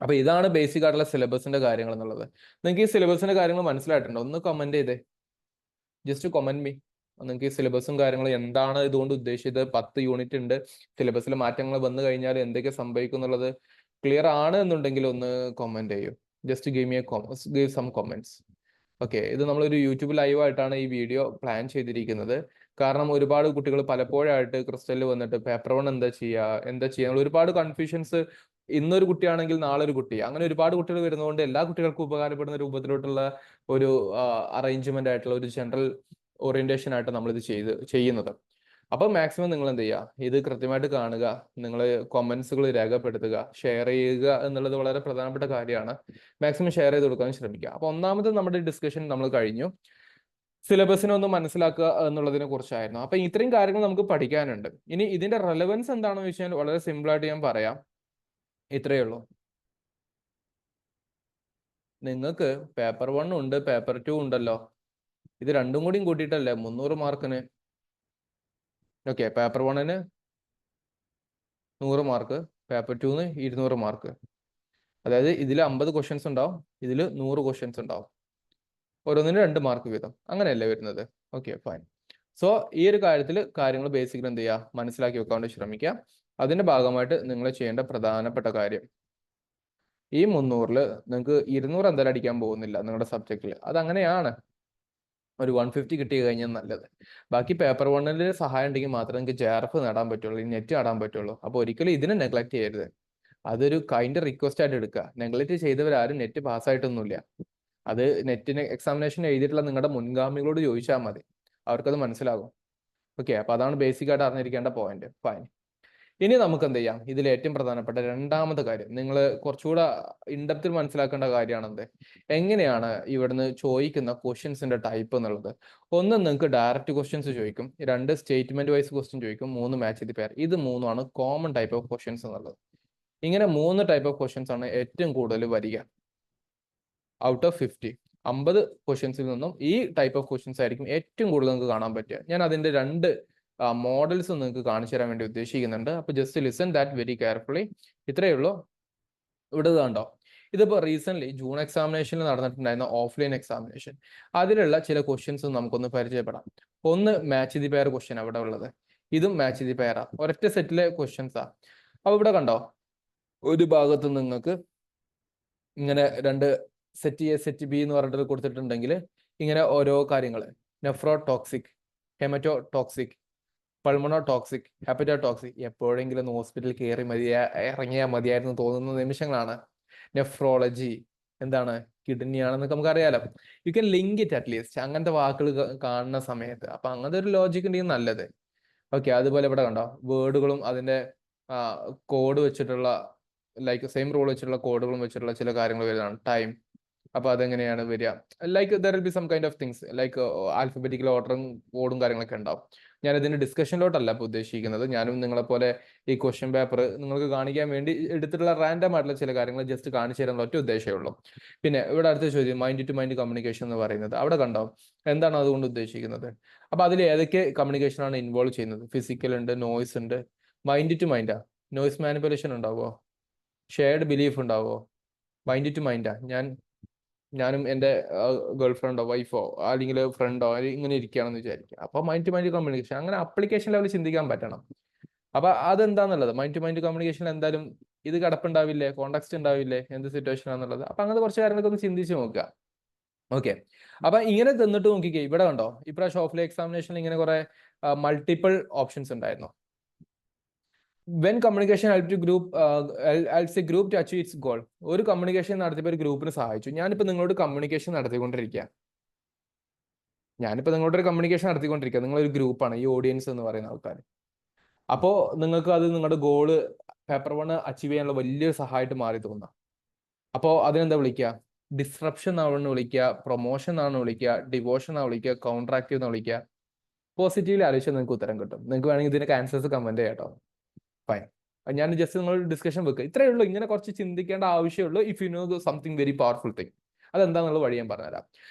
അപ്പൊ ഇതാണ് ബേസിക് ആയിട്ടുള്ള സിലബസിന്റെ കാര്യങ്ങൾ എന്നുള്ളത്. നിങ്ങൾക്ക് ഈ സിലബസിന്റെ കാര്യങ്ങൾ മനസ്സിലായിട്ടുണ്ടോ? ഒന്ന് കമന്റ് ചെയ്തേ, ജസ്റ്റ് കമന്റ് മീ. നിങ്ങൾക്ക് ഈ സിലബസും കാര്യങ്ങളും എന്താണ് ഇതുകൊണ്ട് ഉദ്ദേശിച്ചത്, 10 യൂണിറ്റ് ഉണ്ട്, സിലബസിൽ മാറ്റങ്ങൾ വന്നു കഴിഞ്ഞാൽ എന്തൊക്കെ സംഭവിക്കും എന്നുള്ളത് ക്ലിയർ ആണ് എന്നുണ്ടെങ്കിൽ ഒന്ന് കമന്റ് ചെയ്യൂ. Just give some comments. Okay, ഇത് നമ്മളൊരു യൂട്യൂബ് ലൈവ് ആയിട്ടാണ് ഈ വീഡിയോ പ്ലാൻ ചെയ്തിരിക്കുന്നത്. കാരണം ഒരുപാട് കുട്ടികൾ പലപ്പോഴായിട്ട് ക്രിസ്റ്റലിൽ വന്നിട്ട് പേപ്പർ 1 എന്താ ചെയ്യുക ഒരുപാട് കൺഫ്യൂഷൻസ്. ഇന്നൊരു കുട്ടിയാണെങ്കിൽ നാളെ ഒരു കുട്ടി, അങ്ങനെ ഒരുപാട് കുട്ടികൾ വരുന്നതുകൊണ്ട് എല്ലാ കുട്ടികൾക്കും ഉപകാരപ്പെടുന്ന രൂപത്തിലോട്ടുള്ള ഒരു അറേഞ്ച്മെന്റ് ആയിട്ടുള്ള ഒരു ജനറൽ ഓറിയന്റേഷൻ ആയിട്ട് നമ്മൾ ഇത് ചെയ്യുന്നത്. അപ്പൊ മാക്സിമം നിങ്ങൾ എന്ത് ചെയ്യുക, ഇത് കൃത്യമായിട്ട് കാണുക, നിങ്ങൾ കൊമന്റ്സുകൾ രേഖപ്പെടുത്തുക, ഷെയർ ചെയ്യുക എന്നുള്ളത് വളരെ പ്രധാനപ്പെട്ട കാര്യമാണ്. മാക്സിമം ഷെയർ ചെയ്ത് കൊടുക്കാൻ ശ്രമിക്കുക. അപ്പൊ ഒന്നാമത് നമ്മുടെ ഡിസ്കഷൻ നമ്മൾ കഴിഞ്ഞു, സിലബസിനെ ഒന്ന് മനസ്സിലാക്കുക എന്നുള്ളതിനെ കുറിച്ചായിരുന്നു. അപ്പൊ ഇത്രയും കാര്യങ്ങൾ നമുക്ക് പഠിക്കാനുണ്ട്. ഇനി ഇതിന്റെ റെലവൻസ് എന്താണെന്ന് വെച്ചാൽ വളരെ സിമ്പിൾ ആയിട്ട് ഞാൻ പറയാം. ഇത്രയേ ഉള്ളൂ. നിങ്ങൾക്ക് പേപ്പർ 1 ഉണ്ട്, പേപ്പർ 2 ഉണ്ടല്ലോ. ഇത് രണ്ടും കൂടിയും കൂട്ടിയിട്ടല്ലേ 300 മാർക്കിന്. ഓക്കെ, പേപ്പർ 1-ന് 100 മാർക്ക്, പേപ്പർ 2-ന് 200 മാർക്ക്. അതായത് ഇതിൽ 50 ക്വസ്റ്റ്യൻസ് ഉണ്ടാവും, ഇതിൽ 100 ക്വസ്റ്റ്യൻസ് ഉണ്ടാവും. ഓരോന്നിന് 2 മാർക്ക് വീതം, അങ്ങനെയല്ലേ വരുന്നത്? Okay, fine. സോ ഈ ഒരു കാര്യങ്ങൾ ബേസിക്കലി എന്ത് ചെയ്യുക, മനസ്സിലാക്കി വെക്കാൻ വേണ്ടി ശ്രമിക്കുക. അതിന്റെ ഭാഗമായിട്ട് നിങ്ങൾ ചെയ്യേണ്ട പ്രധാനപ്പെട്ട കാര്യം, ഈ 300-ൽ നിങ്ങൾക്ക് 200 എന്തായാലും അടിക്കാൻ പോകുന്നില്ല നിങ്ങളുടെ സബ്ജക്റ്റിൽ. അതങ്ങനെയാണ്. ഒരു 150 കിട്ടി കഴിഞ്ഞാൽ നല്ലത്. ബാക്കി പേപ്പർ 1-ൽ സഹായം ഉണ്ടെങ്കിൽ മാത്രമേ നിങ്ങൾക്ക് JRF നേടാൻ പറ്റുള്ളൂ, നെറ്റ് നേടാൻ പറ്റുള്ളൂ. അപ്പോൾ ഒരിക്കലും ഇതിനെ നെഗ്ലക്ട് ചെയ്യരുത്. അതൊരു കൈൻഡ് റിക്വസ്റ്റ് ആയിട്ട് എടുക്കുക. നെഗ്ലക്ട് ചെയ്തവരാരും നെറ്റ് പാസ്സായിട്ടൊന്നുമില്ല. അത് നെറ്റിന് എക്സാമിനേഷൻ എഴുതിയിട്ടുള്ള നിങ്ങളുടെ മുൻഗാമികളോട് ചോദിച്ചാൽ മതി, അവർക്കത് മനസ്സിലാകും. ഓക്കെ, അപ്പൊ അതാണ് ബേസിക് ആയിട്ട് അറിഞ്ഞിരിക്കേണ്ട പോയിന്റ്. ഫൈൻ. ഇനി നമുക്ക് എന്ത് ചെയ്യാം, ഇതിൽ ഏറ്റവും പ്രധാനപ്പെട്ട രണ്ടാമത്തെ കാര്യം, നിങ്ങൾ കുറച്ചുകൂടെ ഇൻഡെപ്തിൽ മനസ്സിലാക്കേണ്ട കാര്യമാണ് എന്ത്, എങ്ങനെയാണ് ഇവിടുന്ന് ചോദിക്കുന്ന ക്വസ്റ്റ്യൻസിന്റെ ടൈപ്പ് എന്നുള്ളത്. ഒന്ന്, നിങ്ങൾക്ക് ഡയറക്റ്റ് ക്വസ്റ്റ്യൻസ് ചോദിക്കും. 2 സ്റ്റേറ്റ്മെന്റ് വൈസ് ക്വസ്റ്റ്യൻ ചോദിക്കും. 3 മാച്ച് ദി പെയർ. ഇത് 3ആണ് കോമൺ ടൈപ്പ് ഓഫ് ക്വസ്റ്റ്യൻസ് എന്നുള്ളത്. ഇങ്ങനെ 3 ടൈപ്പ് ഓഫ് ക്വസ്റ്റ്യൻസ് ആണ് ഏറ്റവും കൂടുതൽ വരിക. ഔട്ട് ഓഫ് 50 ക്വസ്റ്റ്യൻസിൽ നിന്നും ഈ ടൈപ്പ് ഓഫ് ക്വസ്റ്റ്യൻസ് ആയിരിക്കും ഏറ്റവും കൂടുതൽ നിങ്ങൾക്ക് കാണാൻ പറ്റുക. ഞാൻ അതിന്റെ 2 മോഡൽസ് നിങ്ങൾക്ക് കാണിച്ചു തരാൻ വേണ്ടി ഉദ്ദേശിക്കുന്നുണ്ട്. അപ്പൊ just listen that very carefully. ഇത്രയേ ഉള്ളൂ. ഇവിടെ കണ്ടോ, ഇതിപ്പോ റീസെന്റ് ജൂൺ എക്സാമിനേഷനിൽ നടന്നിട്ടുണ്ടായിരുന്ന ഓഫ്ലൈൻ എക്സാമിനേഷൻ, അതിലുള്ള ചില ക്വസ്റ്റ്യൻസ് നമുക്കൊന്ന് പരിചയപ്പെടാം. ഒന്ന് മാച്ച് ദി പെയർ ക്വസ്റ്റ്യൻ അവിടെ ഉള്ളത്. ഇതും മാച്ച് ദി പെയറാ, ഒരൊറ്റ സെറ്റിലെ ക്വസ്റ്റ്യൻസാ. അപ്പൊ ഇവിടെ കണ്ടോ, ഒരു ഭാഗത്ത് നിങ്ങൾക്ക് ഇങ്ങനെ 2 സെറ്റ് എ സെറ്റ് ബി എന്ന് പറഞ്ഞിട്ട് കൊടുത്തിട്ടുണ്ടെങ്കിൽ ഇങ്ങനെ ഓരോ കാര്യങ്ങൾ, നെഫ്രോടോക്സിക്, ഹെമറ്റോടോക്സിക്, പൾമണോടോക്സിക്, ഹെപ്പറ്റോടോക്സിക്. എപ്പോഴെങ്കിലും ഹോസ്പിറ്റലിൽ കയറി ഇറങ്ങിയാൽ മതിയായിരുന്നു തോന്നുന്ന നിമിഷങ്ങളാണ്. നെഫ്രോളജി എന്താണ്, കിഡ്നിയാണെന്നൊക്കെ നമുക്കറിയാലോ. You can link it at least അങ്ങനത്തെ വാക്കുകൾ കാണുന്ന സമയത്ത്. അപ്പൊ അങ്ങനത്തെ ഒരു ലോജിക് ഉണ്ടെങ്കിൽ നല്ലത്. ഓക്കെ, അതുപോലെ ഇവിടെ കണ്ടോ, വേർഡുകളും അതിന്റെ കോഡ് വെച്ചിട്ടുള്ള, ലൈക്ക് സെയിം റൂൾ വെച്ചിട്ടുള്ള കോഡുകളും വെച്ചിട്ടുള്ള ചില കാര്യങ്ങൾ വരുന്നതാണ്. ടൈം, അപ്പൊ അതെങ്ങനെയാണ് വരിക, like there will be some kind of things like alphabetical ഓർഡറും കോഡും കാര്യങ്ങളൊക്കെ ഉണ്ടാവും. ഞാൻ ഇതിന്റെ ഡിസ്കഷനിലോട്ടല്ല ഇപ്പൊ ഉദ്ദേശിക്കുന്നത്. ഞാനും നിങ്ങളെ പോലെ ഈ ക്വസ്റ്റ്യൻ പേപ്പർ നിങ്ങൾക്ക് കാണിക്കാൻ വേണ്ടി എടുത്തിട്ടുള്ള റാൻഡം ആയിട്ടുള്ള ചില കാര്യങ്ങൾ ജസ്റ്റ് കാണിച്ചു തരാൻ ഒറ്റ ഉദ്ദേശമേ ഉള്ളൂ. പിന്നെ ഇവിടെ അടുത്ത ചോദ്യം, മൈൻഡ് ടു മൈൻഡ് കമ്മ്യൂണിക്കേഷൻ എന്ന് പറയുന്നത് അവിടെ കണ്ടോ, എന്താണ് അതുകൊണ്ട് ഉദ്ദേശിക്കുന്നത്? അപ്പൊ അതിൽ ഏതൊക്കെ കമ്മ്യൂണിക്കേഷൻ ആണ് ഇൻവോൾവ് ചെയ്യുന്നത്? ഫിസിക്കൽ ഉണ്ട്, നോയ്സ് ഉണ്ട്. മൈൻഡ് ടു മൈൻഡാ, നോയ്സ് മാനിപ്പുലേഷൻ ഉണ്ടാവോ? ഷെയർഡ് ബിലീഫ് ഉണ്ടാവോ? മൈൻഡ് ടു മൈൻഡാ, ഞാനും എൻ്റെ ഗേൾഫ്രണ്ടോ വൈഫോ അല്ലെങ്കിൽ ഫ്രണ്ടോ ഇങ്ങനെ ഇരിക്കുകയാണെന്ന് വിചാരിക്കുക. അപ്പൊ മൈൻഡ് ടു മൈൻഡ് കമ്മ്യൂണിക്കേഷൻ അങ്ങനെ അപ്ലിക്കേഷൻ ലെവലിൽ ചിന്തിക്കാൻ പറ്റണം. അപ്പൊ അതെന്താന്നുള്ളത്, മൈൻഡ് ടു മൈൻഡ് കമ്മ്യൂണിക്കേഷൻ എന്തായാലും ഇത് കിടപ്പുണ്ടാവില്ലേ, കോണ്ടാക്സ്റ്റ് ഉണ്ടാവില്ലേ, എന്ത് സിറ്റുവേഷൻ ആണെന്നുള്ളത്. അപ്പൊ അങ്ങനത്തെ കുറച്ച് കാര്യങ്ങളൊക്കെ ഒന്ന് ചിന്തിച്ച് നോക്കുക. ഓക്കെ, അപ്പൊ ഇങ്ങനെ തന്നിട്ട് നോക്കിക്കേ, ഇവിടെ കണ്ടോ, ഇപ്രാവശ്യം ഓഫ്ലൈൻ എക്സാമിനേഷനിൽ ഇങ്ങനെ കുറെ മൾട്ടിപ്പിൾ ഓപ്ഷൻസ് ഉണ്ടായിരുന്നു. When communication helps a group to achieve its goal. ഒരു കമ്മ്യൂണിക്കേഷൻ നടത്തിയപ്പോൾ ഒരു ഗ്രൂപ്പിന് സഹായിച്ചു. ഞാനിപ്പോൾ നിങ്ങളോട് കമ്മ്യൂണിക്കേഷൻ നടത്തിക്കൊണ്ടിരിക്കുക, ഒരു കമ്മ്യൂണിക്കേഷൻ നടത്തിക്കൊണ്ടിരിക്കുക. നിങ്ങളൊരു ഗ്രൂപ്പാണ്, ഈ ഓഡിയൻസ് എന്ന് പറയുന്ന ആൾക്കാർ. അപ്പോൾ നിങ്ങൾക്ക് അത് നിങ്ങളുടെ ഗോള് പേപ്പർ 1 അച്ചീവ് ചെയ്യാനുള്ള വലിയൊരു സഹായമായിട്ട് മാറി തോന്നുക. അപ്പോൾ അതിനെന്താ വിളിക്കുക? ഡിസ്റപ്ഷൻ എന്നാണ് വിളിക്കുക, പ്രൊമോഷൻ എന്നാണ് വിളിക്കുക, ഡിവോഷൻ എന്നാണ് വിളിക്കുക, കൗണ്ടറാക്റ്റീവ് എന്ന് വിളിക്കുക. പോസിറ്റീവ്ലി ആലോചിച്ചാൽ നിങ്ങൾക്ക് ഉത്തരം കിട്ടും. നിങ്ങൾക്ക് വേണമെങ്കിൽ ഇതിന്റെ ആൻസേഴ്സ് കമന്റ് ചെയ്യാം കേട്ടോ. ഫൈൻ, ഞാൻ ജസ്റ്റ് നിങ്ങൾ ഡിസ്കഷൻ വെക്കുക. ഇത്രയേ ഉള്ളൂ. ഇങ്ങനെ കുറച്ച് ചിന്തിക്കേണ്ട ആവശ്യമുള്ളൂ. If you know something very powerful thing, അതെന്താന്നുള്ള വഴി ഞാൻ പറഞ്ഞുതരാം.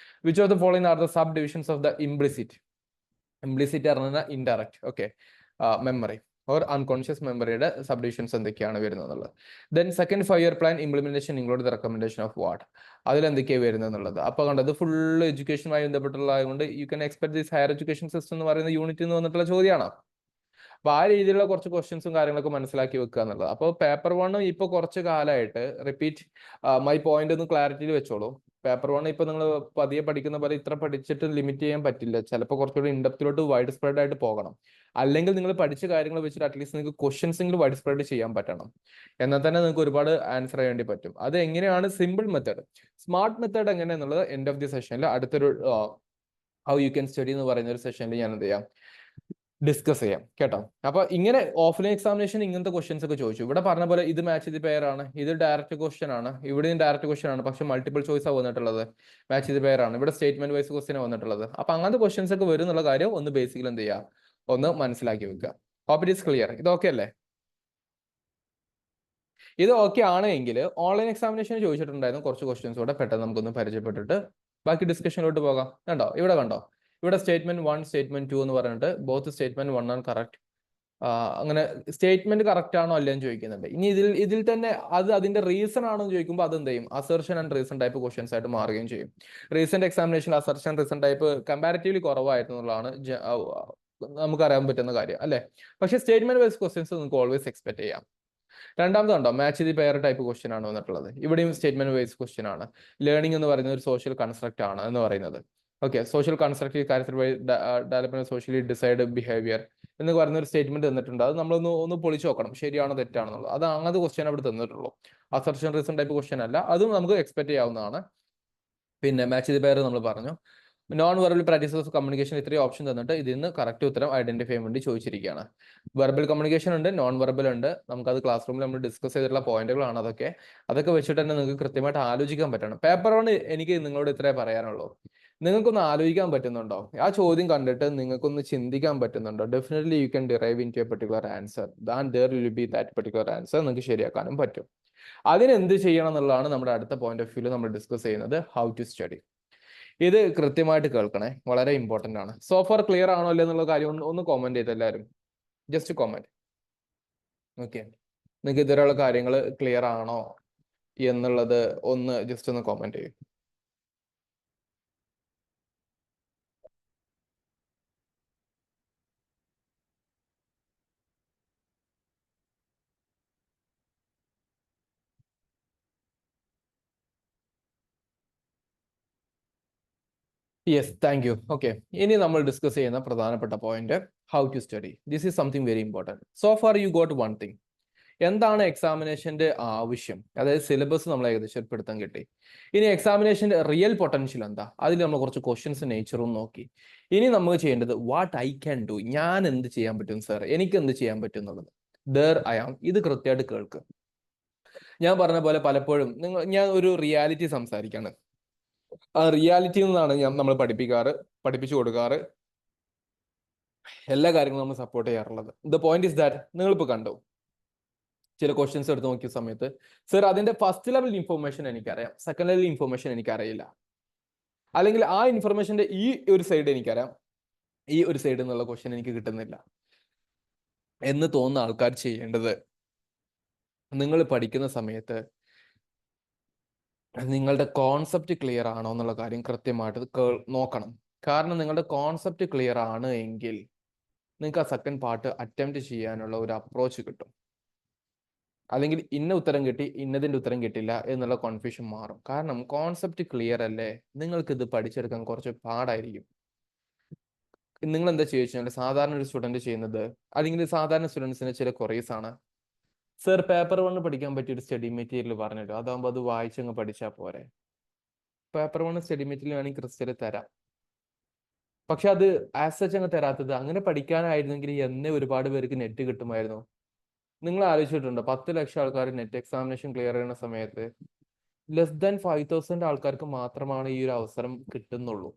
Which of the following are the sub divisions of the implicit? Implicit പറഞ്ഞാൽ indirect, okay, memory or unconscious മെമ്മറിയുടെ സബ് ഡിവിഷൻസ് എന്തൊക്കെയാണ് വരുന്നത് എന്നുള്ളത്. Then second 5-year plan implementation include the recommendation of what, അതിലെന്തൊക്കെയാണ് വരുന്നത് എന്നുള്ളത്. അപ്പൊ കണ്ടത് ഫുള്ള് എഡ്യൂക്കേഷനുമായി ബന്ധപ്പെട്ടുള്ളതുകൊണ്ട് you can expect this higher education system എന്ന് പറയുന്ന യൂണിറ്റ് എന്ന് വന്നിട്ടുള്ള ചോദ്യമാണ്. അപ്പൊ ആ രീതിയിലുള്ള കുറച്ച് ക്വസ്റ്റ്യൻസും കാര്യങ്ങളൊക്കെ മനസ്സിലാക്കി വെക്കുക എന്നുള്ളത്. അപ്പോൾ പേപ്പർ 1 ഇപ്പൊ കുറച്ച് കാലമായിട്ട് റിപ്പീറ്റ് മൈ പോയിന്റ് ഒന്ന് ക്ലാരിറ്റിയിൽ വെച്ചോളൂ. പേപ്പർ 1 ഇപ്പൊ നിങ്ങൾ പതിയെ പഠിക്കുന്ന പോലെ ഇത്ര പഠിച്ചിട്ട് ലിമിറ്റ് ചെയ്യാൻ പറ്റില്ല. ചിലപ്പോൾ കുറച്ചുകൂടി ഇൻഡെപ്തിലോട്ട് വൈഡ് സ്പ്രെഡ് ആയിട്ട് പോകണം. അല്ലെങ്കിൽ നിങ്ങൾ പഠിച്ച കാര്യങ്ങൾ വെച്ചിട്ട് അറ്റ്ലീസ്റ്റ് നിങ്ങൾക്ക് ക്വസ്റ്റ്യൻസ് എങ്കിലും വൈഡ് സ്പ്രെഡ് ചെയ്യാൻ പറ്റണം. എന്നാൽ തന്നെ നിങ്ങൾക്ക് ഒരുപാട് ആൻസർ ചെയ്യേണ്ടി പറ്റും. അത് എങ്ങനെയാണ് സിമ്പിൾ മെത്തേഡ്. സ്മാർട്ട് മെത്തേഡ് എങ്ങനെയാണെന്നുള്ളത് എൻഡ് ഓഫ് ദി സെഷനിൽ അടുത്തൊരു ഹൗ യു ക്യാൻ സ്റ്റഡി എന്ന് പറയുന്ന ഒരു സെഷനിൽ ഞാൻ എന്ത് ചെയ്യാം, ഡിസ്കസ് ചെയ്യാം കേട്ടോ. അപ്പൊ ഇങ്ങനെ ഓഫ്ലൈൻ എക്സാമിനേഷൻ ഇങ്ങനത്തെ ക്വസ്റ്റ്യൻസ് ഒക്കെ ചോദിച്ചു. ഇവിടെ പറഞ്ഞ പോലെ ഇത് മാച്ച് ദി പെയർ ആണ്, ഇത് ഡയറക്റ്റ് ക്വസ്റ്റ്യൻ ആണ്, ഇവിടെയും ഡയറക്റ്റ് ക്വസ്റ്റ്യൻ ആണ്, പക്ഷെ മൾട്ടിപ്പിൾ ചോയ്സ് ആണ് വന്നിട്ടുള്ളത്. മാച്ച് ദി പെയർ ആണ്, ഇവിടെ സ്റ്റേറ്റ്മെന്റ് വൈസ് ക്വസ്റ്റ്യൻ വന്നിട്ടുള്ളത്. അപ്പൊ അങ്ങനത്തെ ക്വസ്റ്റ്യൻസ് ഒക്കെ വരും എന്നുള്ള കാര്യം ഒന്ന് ബേസിക്കലി എന്ത് ചെയ്യുക, ഒന്ന് മനസ്സിലാക്കി വെക്കുക. Hope it is clear. ഇത് ഓക്കെ അല്ലേ? ഇത് ഓക്കെ ആണെങ്കിൽ ഓൺലൈൻ എക്സാമിനേഷൻ ചോദിച്ചിട്ടുണ്ടായിരുന്നു കുറച്ച് ക്വസ്റ്റ്യൻസ് കൂടെ പെട്ടെന്ന് നമുക്കൊന്ന് പരിചയപ്പെട്ടിട്ട് ബാക്കി ഡിസ്കഷനിലോട്ട് പോകാം. കണ്ടോ, ഇവിടെ കണ്ടോ, ഇവിടെ സ്റ്റേറ്റ്മെന്റ് 1 സ്റ്റേറ്റ്മെന്റ് 2 എന്ന് പറഞ്ഞിട്ട് ബോത്ത് സ്റ്റേറ്റ്മെന്റ് 1 ആണ് കറക്റ്റ്. അങ്ങനെ സ്റ്റേറ്റ്മെന്റ് കറക്റ്റ് ആണോ അല്ലയോ എന്ന് ചോദിക്കുന്നുണ്ട്. ഇനി ഇതിൽ തന്നെ അതിന്റെ റീസൺ ആണോ എന്ന് ചോദിക്കുമ്പോൾ അത് എന്ത് ചെയ്യും, assertion and reason type questions ആയിട്ട് മാറുകയും ചെയ്യും. Recent examination assertion reason type comparatively കുറവായിരുന്നു എന്നുള്ളതാണ് നമുക്കറിയാൻ പറ്റുന്ന കാര്യം അല്ലെ. പക്ഷേ സ്റ്റേറ്റ്മെന്റ് വൈസ് ക്വസ്റ്റ്യൻസ് നിങ്ങൾക്ക് ഓൾവേസ് എക്സ്പെക്ട് ചെയ്യാം. രണ്ടാമത് കണ്ടോ, match the pair type question ആണ് വന്നിട്ടുള്ളത്. ഇവിടെയും സ്റ്റേറ്റ്മെന്റ് വൈസ് ക്വസ്റ്റ്യൻ ആണ്. ലേണിംഗ് എന്ന് പറയുന്നത് ഒരു സോഷ്യൽ കൺസ്ട്രക്ട് ആണ് എന്ന് പറയുന്നത്. Okay, social constructive character by development socially decide behaviour എന്ന് പറയുന്ന ഒരു സ്റ്റേറ്റ്മെന്റ് തന്നിട്ടുണ്ട്. അത് നമ്മളൊന്ന് പൊളിച്ചു നോക്കണം, ശരിയാണോ തെറ്റാണെന്നുള്ളത്. അത് അങ്ങനത്തെ ക്വസ്റ്റ്യൻ അവിടെ തന്നിട്ടുള്ളൂ. അസർഷൻ റീസൺ ടൈപ്പ് ക്വസ്റ്റ്യൻ അല്ല, അതും നമുക്ക് എക്സ്പെക്ട് ചെയ്യാവുന്നതാണ്. പിന്നെ മാച്ച് ദി പെയർ നമ്മൾ പറഞ്ഞു. Non verbal practices of communication ഇത്രയും ഓപ്ഷൻ തന്നിട്ട് ഇതിൽ നിന്ന് കറക്റ്റ് ഉത്തരം ഐഡന്റിഫൈ ചെയ്യാൻ വേണ്ടി ചോദിച്ചിരിക്കുകയാണ്. വെർബൽ കമ്മ്യൂണിക്കേഷൻ ഉണ്ട്, നോൺ വെർബൽ ഉണ്ട്. നമുക്കത് ക്ലാസ് റൂമിൽ നമ്മൾ ഡിസ്കസ് ചെയ്തിട്ടുള്ള പോയിന്റുകളാണ് അതൊക്കെ വെച്ചിട്ട് തന്നെ നിങ്ങൾക്ക് കൃത്യമായിട്ട് ആലോചിക്കാൻ പറ്റണം. പേപ്പർ 1 എനിക്ക് നിങ്ങളോട് ഇത്രേ പറയാനുള്ളൂ. നിങ്ങൾക്കൊന്ന് ആലോചിക്കാൻ പറ്റുന്നുണ്ടോ? ആ ചോദ്യം കണ്ടിട്ട് നിങ്ങൾക്കൊന്ന് ചിന്തിക്കാൻ പറ്റുന്നുണ്ടോ? Definitely you can derive in to a particular answer. And there will be that particular answer. നിങ്ങൾക്ക് ശരിയാക്കാനും പറ്റും. അതിനെന്ത് ചെയ്യണം എന്നുള്ളതാണ് നമ്മുടെ അടുത്ത പോയിന്റ് ഓഫ് വ്യൂവിൽ നമ്മൾ ഡിസ്കസ് ചെയ്യുന്നത്, ഹൗ ടു സ്റ്റഡി. ഇത് കൃത്യമായിട്ട് കേൾക്കണേ, വളരെ ഇമ്പോർട്ടന്റ് ആണ്. സോ ഫാർ ക്ലിയർ ആണോ അല്ലേ എന്നുള്ള കാര്യം ഒന്ന് കോമെന്റ് ചെയ്ത് എല്ലാവരും, ജസ്റ്റ് കോമെന്റ്. ഓക്കെ, നിങ്ങൾക്ക് ഇതുവരെയുള്ള കാര്യങ്ങൾ ക്ലിയർ ആണോ എന്നുള്ളത് ഒന്ന് ജസ്റ്റ് ഒന്ന് കോമെന്റ് ചെയ്യും. Yes, thank you. ഓക്കെ, ഇനി നമ്മൾ ഡിസ്കസ് ചെയ്യുന്ന പ്രധാനപ്പെട്ട point, how to study. This is something very important. So far you got one thing. എന്താണ് എക്സാമിനേഷന്റെ ആവശ്യം? അതായത് സിലബസ് നമ്മൾ ഏകദേശം പിടുത്തം കിട്ടി. ഇനി എക്സാമിനേഷന്റെ റിയൽ പൊട്ടൻഷ്യൽ എന്താ? അതിൽ നമ്മൾ കുറച്ച് ക്വസ്റ്റ്യൻസ് നേച്ചറും നോക്കി. ഇനി നമുക്ക് ചെയ്യേണ്ടത് വാട്ട് ഐ ക്യാൻ ഡു. ഞാൻ എന്ത് ചെയ്യാൻ പറ്റും സാർ, എനിക്ക് എന്ത് ചെയ്യാൻ പറ്റും എന്നുള്ളത്. There I am. ഇത് കൃത്യമായിട്ട് കേൾക്കുക. ഞാൻ പറഞ്ഞ പോലെ പലപ്പോഴും ഞാൻ ഒരു റിയാലിറ്റി സംസാരിക്കാണ്. ആ റിയാലിറ്റിയിൽ നിന്നാണ് നമ്മൾ പഠിപ്പിച്ചു കൊടുക്കാറ്, എല്ലാ കാര്യങ്ങളും നമ്മൾ സപ്പോർട്ട് ചെയ്യാറുള്ളത്. ദ പോയിന്റ് ഇസ് ദാറ്റ് നിങ്ങളിപ്പോൾ കണ്ടു ചില ക്വസ്റ്റ്യൻസ് എടുത്ത് നോക്കിയ സമയത്ത്, സർ അതിന്റെ ഫസ്റ്റ് ലെവൽ ഇൻഫർമേഷൻ എനിക്കറിയാം, സെക്കൻഡ് ലെവൽ ഇൻഫർമേഷൻ എനിക്കറിയില്ല, അല്ലെങ്കിൽ ആ ഇൻഫർമേഷന്റെ ഈ ഒരു സൈഡ് എനിക്കറിയാം, ഈ ഒരു സൈഡ് എന്നുള്ള ക്വസ്റ്റ്യൻ എനിക്ക് കിട്ടുന്നില്ല എന്ന് തോന്നുന്ന ആൾക്കാർ ചെയ്യേണ്ടത്, നിങ്ങൾ പഠിക്കുന്ന സമയത്ത് നിങ്ങളുടെ കോൺസെപ്റ്റ് ക്ലിയർ ആണോ എന്നുള്ള കാര്യം കൃത്യമായിട്ട് നോക്കണം. കാരണം നിങ്ങളുടെ കോൺസെപ്റ്റ് ക്ലിയർ ആണ് എങ്കിൽ നിങ്ങൾക്ക് ആ സെക്കൻഡ് പാർട്ട് അറ്റംപ്റ്റ് ചെയ്യാനുള്ള ഒരു അപ്രോച്ച് കിട്ടും. അല്ലെങ്കിൽ ഇന്ന ഉത്തരം കിട്ടി, ഇന്നതിന്റെ ഉത്തരം കിട്ടില്ല എന്നുള്ള കൺഫ്യൂഷൻ മാറും. കാരണം കോൺസെപ്റ്റ് ക്ലിയർ അല്ലേ, നിങ്ങൾക്ക് ഇത് പഠിച്ചെടുക്കാൻ കുറച്ച് പാടായിരിക്കും. നിങ്ങൾ എന്താ ചോദിച്ചാൽ സാധാരണ ഒരു സ്റ്റുഡന്റ് ചെയ്യുന്നത്, അല്ലെങ്കിൽ സാധാരണ സ്റ്റുഡൻസിന് ചില ക്വറീസ് ആണ്, സർ പേപ്പർ 1 പഠിക്കാൻ പറ്റിയ ഒരു സ്റ്റഡി മെറ്റീരിയൽ പറഞ്ഞിട്ട് അതാകുമ്പോൾ അത് വായിച്ചങ്ങ് പഠിച്ചാൽ പോരെ. പേപ്പർ 1 സ്റ്റഡി മെറ്റീരിയൽ വേണമെങ്കിൽ ക്രിസ്റ്റൽ തരാം, പക്ഷെ അത് ആസ് സച്ച് അങ്ങ് തരാത്തത്. അങ്ങനെ പഠിക്കാനായിരുന്നെങ്കിൽ എന്നെ ഒരുപാട് പേർക്ക് നെറ്റ് കിട്ടുമായിരുന്നു. നിങ്ങൾ ആലോചിച്ചിട്ടുണ്ടോ, 10 ലക്ഷം ആൾക്കാർ നെറ്റ് എക്സാമിനേഷൻ ക്ലിയർ ചെയ്യുന്ന സമയത്ത് ലെസ് ദാൻ 5000 ആൾക്കാർക്ക് മാത്രമാണ് ഈ ഒരു അവസരം കിട്ടുന്നുള്ളൂ.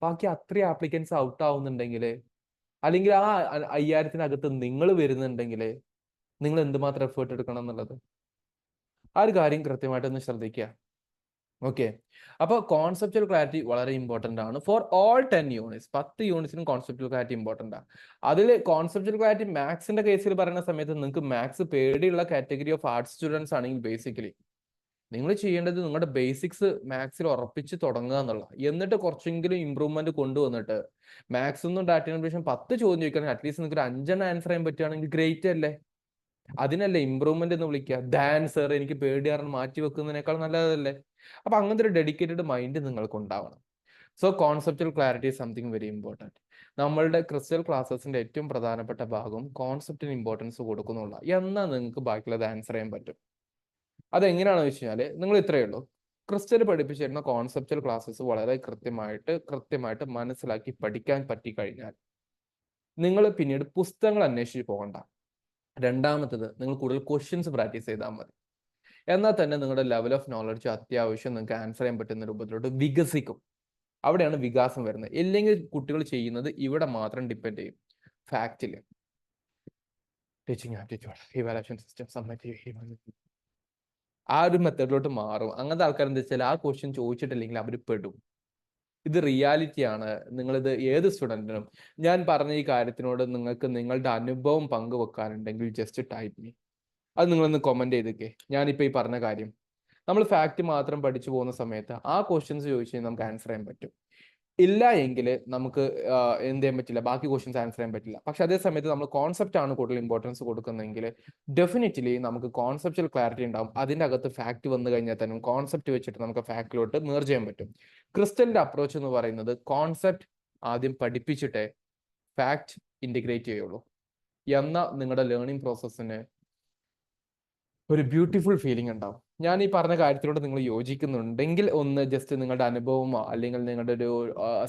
ബാക്കി അത്രയും ആപ്ലിക്കൻസ് ഔട്ട് ആവുന്നുണ്ടെങ്കിൽ, അല്ലെങ്കിൽ ആ 5000-നകത്ത് നിങ്ങൾ വരുന്നുണ്ടെങ്കിൽ നിങ്ങൾ എന്തുമാത്രം എഫേർട്ട് എടുക്കണം എന്നുള്ളത്, ആ ഒരു കാര്യം കൃത്യമായിട്ടൊന്ന് ശ്രദ്ധിക്കുക. ഓക്കെ, അപ്പോൾ കോൺസെപ്റ്റുവൽ ക്ലാരിറ്റി വളരെ ഇമ്പോർട്ടൻ്റ് ആണ് ഫോർ ഓൾ 10 യൂണിറ്റ്സ്. 10 യൂണിറ്റ്സിനും കോൺസെപ്റ്റുവൽ ക്ലാരിറ്റി ഇമ്പോർട്ടൻ്റ് ആണ്. അതിൽ കോൺസെപ്റ്റുവൽ ക്ലാരിറ്റി മാത്സിന്റെ കേസിൽ പറയുന്ന സമയത്ത് നിങ്ങൾക്ക് മാത്സ് പേടിയുള്ള കാറ്റഗറി ഓഫ് ആർട്സ് സ്റ്റുഡൻസ് ആണെങ്കിൽ ബേസിക്കലി നിങ്ങൾ ചെയ്യേണ്ടത് നിങ്ങളുടെ ബേസിക്സ് മാത്സിൽ ഉറപ്പിച്ച് തുടങ്ങുക എന്നുള്ള, എന്നിട്ട് കുറച്ചെങ്കിലും ഇമ്പ്രൂവ്മെന്റ് കൊണ്ടുവന്നിട്ട് മാത്സ് ഒന്നും ഡാറ്റ ഇൻഫർമേഷൻ 10 ചോദ്യം ചോദിക്കുകയാണെങ്കിൽ അറ്റ്ലീസ്റ്റ് നിങ്ങൾക്ക് ഒരു 5 ആൻസർ ചെയ്യാൻ പറ്റുകയാണെങ്കിൽ ഗ്രേറ്റ് അല്ലേ. അതിനല്ലേ ഇമ്പ്രൂവ്മെന്റ് എന്ന് വിളിക്കുക. ഡാൻസർ എനിക്ക് പേടിയാറ് മാറ്റി വെക്കുന്നതിനേക്കാൾ നല്ലതല്ലേ. അപ്പൊ അങ്ങനത്തെ ഒരു ഡെഡിക്കേറ്റഡ് മൈൻഡ് നിങ്ങൾക്ക് ഉണ്ടാവണം. So conceptual clarity is something very important. നമ്മളുടെ ക്രിസ്റ്റൽ ക്ലാസ്സസിന്റെ ഏറ്റവും പ്രധാനപ്പെട്ട ഭാഗം കോൺസെപ്റ്റിന് ഇമ്പോർട്ടൻസ് കൊടുക്കുന്നുള്ള. എന്നാൽ നിങ്ങൾക്ക് ബാക്കിയുള്ളത് ആൻസർ ചെയ്യാൻ പറ്റും. അതെങ്ങനെയാണെന്ന് വെച്ച് കഴിഞ്ഞാൽ നിങ്ങൾ ഇത്രയേ ഉള്ളൂ. ക്രിസ്റ്റൽ പഠിപ്പിച്ചിരുന്ന കോൺസെപ്റ്റൽ ക്ലാസ്സസ് വളരെ കൃത്യമായിട്ട് മനസ്സിലാക്കി പഠിക്കാൻ പറ്റിക്കഴിഞ്ഞാൽ നിങ്ങൾ പിന്നീട് പുസ്തകങ്ങൾ അന്വേഷിച്ച് പോകണ്ട. രണ്ടാമത്തത്, നിങ്ങൾ കൂടുതൽ ക്വസ്റ്റ്യൻസ് പ്രാക്ടീസ് ചെയ്താൽ മതി. എന്നാൽ തന്നെ നിങ്ങളുടെ ലെവൽ ഓഫ് നോളജ് അത്യാവശ്യം നിങ്ങൾക്ക് ആൻസർ ചെയ്യാൻ പറ്റുന്ന രൂപത്തിലോട്ട് വികസിക്കും. അവിടെയാണ് വികാസം വരുന്നത്. ഇല്ലെങ്കിൽ കുട്ടികൾ ചെയ്യുന്നത് ഇവിടെ മാത്രം ഡിപ്പെൻഡ് ചെയ്യും. ഫാക്റ്റില് teaching aptitude, evaluation system, summative, ആ ഒരു മെത്തേഡിലോട്ട് മാറും. അങ്ങനത്തെ ആൾക്കാർ എന്താ വെച്ചാൽ ആ ക്വസ്റ്റ്യൻ ചോദിച്ചിട്ടില്ലെങ്കിൽ അവർ പെടും. ഇത് റിയാലിറ്റിയാണ്. നിങ്ങളിത് ഏത് സ്റ്റുഡൻറ്റിനും ഞാൻ പറഞ്ഞ ഈ കാര്യത്തിനോട് നിങ്ങൾക്ക് നിങ്ങളുടെ അനുഭവം പങ്കുവെക്കാനുണ്ടെങ്കിൽ ജസ്റ്റ് ടൈപ്പ് മീ. അത് നിങ്ങളൊന്ന് കമന്റ് ചെയ്തേക്കേ. ഞാനിപ്പോൾ ഈ പറഞ്ഞ കാര്യം നമ്മൾ ഫാക്റ്റ് മാത്രം പഠിച്ചു പോകുന്ന സമയത്ത് ആ ക്വസ്റ്റ്യൻസ് ചോദിച്ചു കഴിഞ്ഞാൽ നമുക്ക് ആൻസർ ചെയ്യാൻ പറ്റും. ഇല്ല എങ്കിൽ നമുക്ക് എന്ത് ചെയ്യാൻ പറ്റില്ല, ബാക്കി ക്വസ്റ്റ്യൻസ് ആൻസർ ചെയ്യാൻ പറ്റില്ല. പക്ഷെ അതേ സമയത്ത് നമ്മൾ കോൺസെപ്റ്റ് ആണ് കൂടുതൽ ഇമ്പോർട്ടൻസ് കൊടുക്കുന്നതെങ്കിൽ ഡെഫിനറ്റ്ലി നമുക്ക് കോൺസെപ്റ്റൽ ക്ലാരിറ്റി ഉണ്ടാവും. അതിൻ്റെ അകത്ത് ഫാക്ട് വന്നു കഴിഞ്ഞാൽ തന്നെ കോൺസെപ്റ്റ് വെച്ചിട്ട് നമുക്ക് ഫാക്റ്റിലോട്ട് മേർജ് ചെയ്യാൻ പറ്റും. ക്രിസ്റ്റലിന്റെ അപ്രോച്ച് എന്ന് പറയുന്നത് കോൺസെപ്റ്റ് ആദ്യം പഠിപ്പിച്ചിട്ടേ ഫാക്ട് ഇന്റഗ്രേറ്റ് ചെയ്യുള്ളൂ. എന്നാൽ നിങ്ങളുടെ ലേണിംഗ് പ്രോസസ്സിന് ഒരു ബ്യൂട്ടിഫുൾ ഫീലിംഗ് ഉണ്ടാവും. ഞാൻ ഈ പറഞ്ഞ കാര്യത്തിലൂടെ നിങ്ങൾ യോജിക്കുന്നുണ്ടെങ്കിൽ ഒന്ന് ജസ്റ്റ് നിങ്ങളുടെ അനുഭവമോ അല്ലെങ്കിൽ നിങ്ങളുടെ ഒരു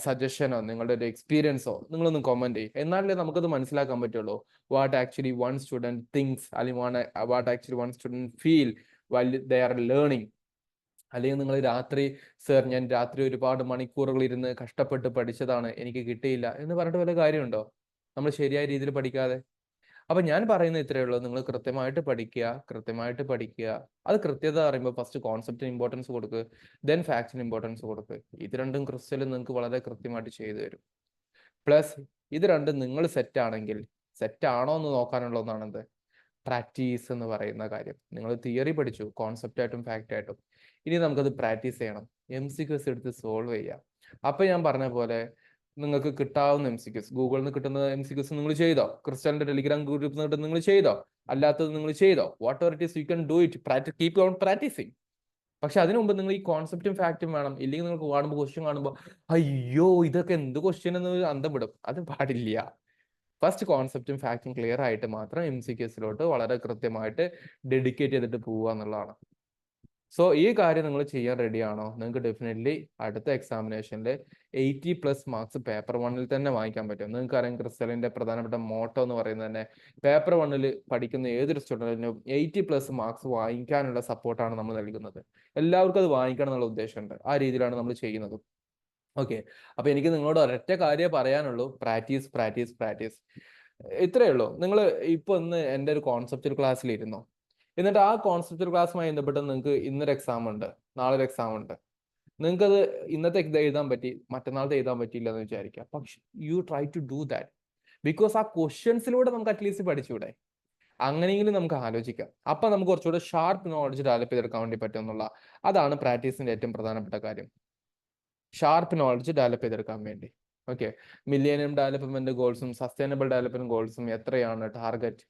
സജഷനോ നിങ്ങളുടെ ഒരു എക്സ്പീരിയൻസോ നിങ്ങളൊന്ന് കമന്റ് ചെയ്യും. എന്നാലേ നമുക്കത് മനസ്സിലാക്കാൻ പറ്റുള്ളൂ. What actually one student things അല്ലെങ്കിൽ what actually one student feel while they are learning. അല്ലെങ്കിൽ നിങ്ങൾ രാത്രി സർ ഞാൻ രാത്രി ഒരുപാട് മണിക്കൂറുകൾ ഇരുന്ന് കഷ്ടപ്പെട്ട് പഠിച്ചതാണ്, എനിക്ക് കിട്ടിയില്ല എന്ന് പറഞ്ഞിട്ട് വല്ല കാര്യമുണ്ടോ നമ്മൾ ശരിയായ രീതിയിൽ പഠിക്കാതെ? അപ്പൊ ഞാൻ പറയുന്നത് ഇത്രയേ ഉള്ളൂ. നിങ്ങൾ കൃത്യമായിട്ട് പഠിക്കുക. അത് കൃത്യത പറയുമ്പോൾ ഫസ്റ്റ് കോൺസെപ്റ്റിന് ഇമ്പോർട്ടൻസ് കൊടുക്കുക, ദെൻ ഫാക്റ്റിന് ഇമ്പോർട്ടൻസ് കൊടുക്കുക. ഇത് രണ്ടും ക്രിസ്റ്റൽ നിങ്ങൾക്ക് വളരെ കൃത്യമായിട്ട് ചെയ്തു തരും. പ്ലസ് ഇത് രണ്ടും നിങ്ങൾ സെറ്റ് ആണെങ്കിൽ, സെറ്റ് ആണോ എന്ന് നോക്കാനുള്ള ഒന്നാണ് എന്ത് പ്രാക്ടീസ് എന്ന് പറയുന്ന കാര്യം. നിങ്ങൾ തിയറി പഠിച്ചു കോൺസെപ്റ്റ് ആയിട്ടും ഫാക്റ്റ് ആയിട്ടും, ഇനി നമുക്കത് പ്രാക്ടീസ് ചെയ്യണം. MCQs എടുത്ത് സോൾവ് ചെയ്യാം. അപ്പൊ ഞാൻ പറഞ്ഞ പോലെ നിങ്ങൾക്ക് കിട്ടാവുന്ന MCQs, ഗൂഗിളിൽ നിന്ന് കിട്ടുന്ന MCQs നിങ്ങൾ ചെയ്തോ, ക്രിസ്റ്റലിന്റെ ടെലിഗ്രാം ഗ്രൂപ്പിൽ നിന്ന് നിങ്ങൾ ചെയ്തോ, അല്ലാത്തത് നിങ്ങൾ ചെയ്തോ, whatever it is you can do it, keep on practising. പക്ഷെ അതിനു മുമ്പ് നിങ്ങൾ ഈ കോൺസെപ്റ്റും ഫാക്റ്റും വേണം. ഇല്ലെങ്കിൽ നിങ്ങൾക്ക് കാണുമ്പോൾ ക്വസ്റ്റ്യൻ കാണുമ്പോൾ അയ്യോ ഇതൊക്കെ എന്ത് ക്വസ്റ്റ്യൻ എന്ന് അന്തം വിടും. അത് പാടില്ല. ഫസ്റ്റ് കോൺസെപ്റ്റും ഫാക്റ്റും ക്ലിയർ ആയിട്ട് മാത്രം MCQസിലോട്ട് വളരെ കൃത്യമായിട്ട് ഡെഡിക്കേറ്റ് ചെയ്തിട്ട് പോവുക എന്നുള്ളതാണ്. സോ ഈ കാര്യം നിങ്ങൾ ചെയ്യാൻ റെഡിയാണോ? നിങ്ങൾക്ക് ഡെഫിനറ്റ്ലി അടുത്ത എക്സാമിനേഷനിൽ 80+ മാർക്സ് പേപ്പർ 1-ൽ തന്നെ വാങ്ങിക്കാൻ പറ്റും. നിങ്ങൾക്ക് അറിയാം ക്രിസ്റ്റലിന്റെ പ്രധാനപ്പെട്ട മോട്ടോ എന്ന് പറയുന്നത് തന്നെ പേപ്പർ 1-ൽ പഠിക്കുന്ന ഏതൊരു സ്റ്റുഡന്റിനും 80+ മാർക്സ് വാങ്ങിക്കാനുള്ള സപ്പോർട്ടാണ് നമ്മൾ നൽകുന്നത്. എല്ലാവർക്കും അത് വാങ്ങിക്കണം എന്നുള്ള ഉദ്ദേശമുണ്ട്. ആ രീതിയിലാണ് നമ്മൾ ചെയ്യുന്നത്. ഓക്കെ, അപ്പൊ എനിക്ക് നിങ്ങളോട് ഒരൊറ്റ കാര്യം പറയാനുള്ളൂ, പ്രാക്ടീസ്. ഇത്രയേ ഉള്ളൂ. നിങ്ങൾ ഇപ്പൊ ഒന്ന് എൻ്റെ ഒരു കോൺസെപ്റ്റൽ ക്ലാസ്സിൽ ഇരുന്നോ, എന്നിട്ട് ആ കോൺസെപ്റ്റൽ ക്ലാസ്സുമായി ബന്ധപ്പെട്ട് നിങ്ങൾക്ക് ഇന്നൊരു എക്സാം ഉണ്ട്, നാളെ ഒരു എക്സാം ഉണ്ട്. നിങ്ങൾക്കത് ഇന്നത്തെ എഴുതാൻ പറ്റി, മറ്റന്നാളത്തെ എഴുതാൻ പറ്റിയില്ല എന്ന് വിചാരിക്കാം. പക്ഷെ you try to do that, because ആ ക്വസ്റ്റ്യൻസിലൂടെ നമുക്ക് അറ്റ്ലീസ്റ്റ് പഠിച്ചൂടെ? അങ്ങനെയെങ്കിലും നമുക്ക് ആലോചിക്കാം. അപ്പൊ നമുക്ക് കുറച്ചുകൂടെ ഷാർപ്പ് നോളജ് ഡെവലപ്പ് ചെയ്തെടുക്കാൻ വേണ്ടി പറ്റും എന്നുള്ള, അതാണ് പ്രാക്ടീസിന്റെ ഏറ്റവും പ്രധാനപ്പെട്ട കാര്യം. ഷാർപ്പ് നോളജ് ഡെവലപ്പ് ചെയ്തെടുക്കാൻ വേണ്ടി. ഓക്കെ, മില്ലേനിയം ഡെവലപ്മെന്റ് ഗോൾസും സസ്റ്റൈനബിൾ ഡെവലപ്മെന്റ് ഗോൾസും എത്രയാണ് ടാർഗറ്റ്,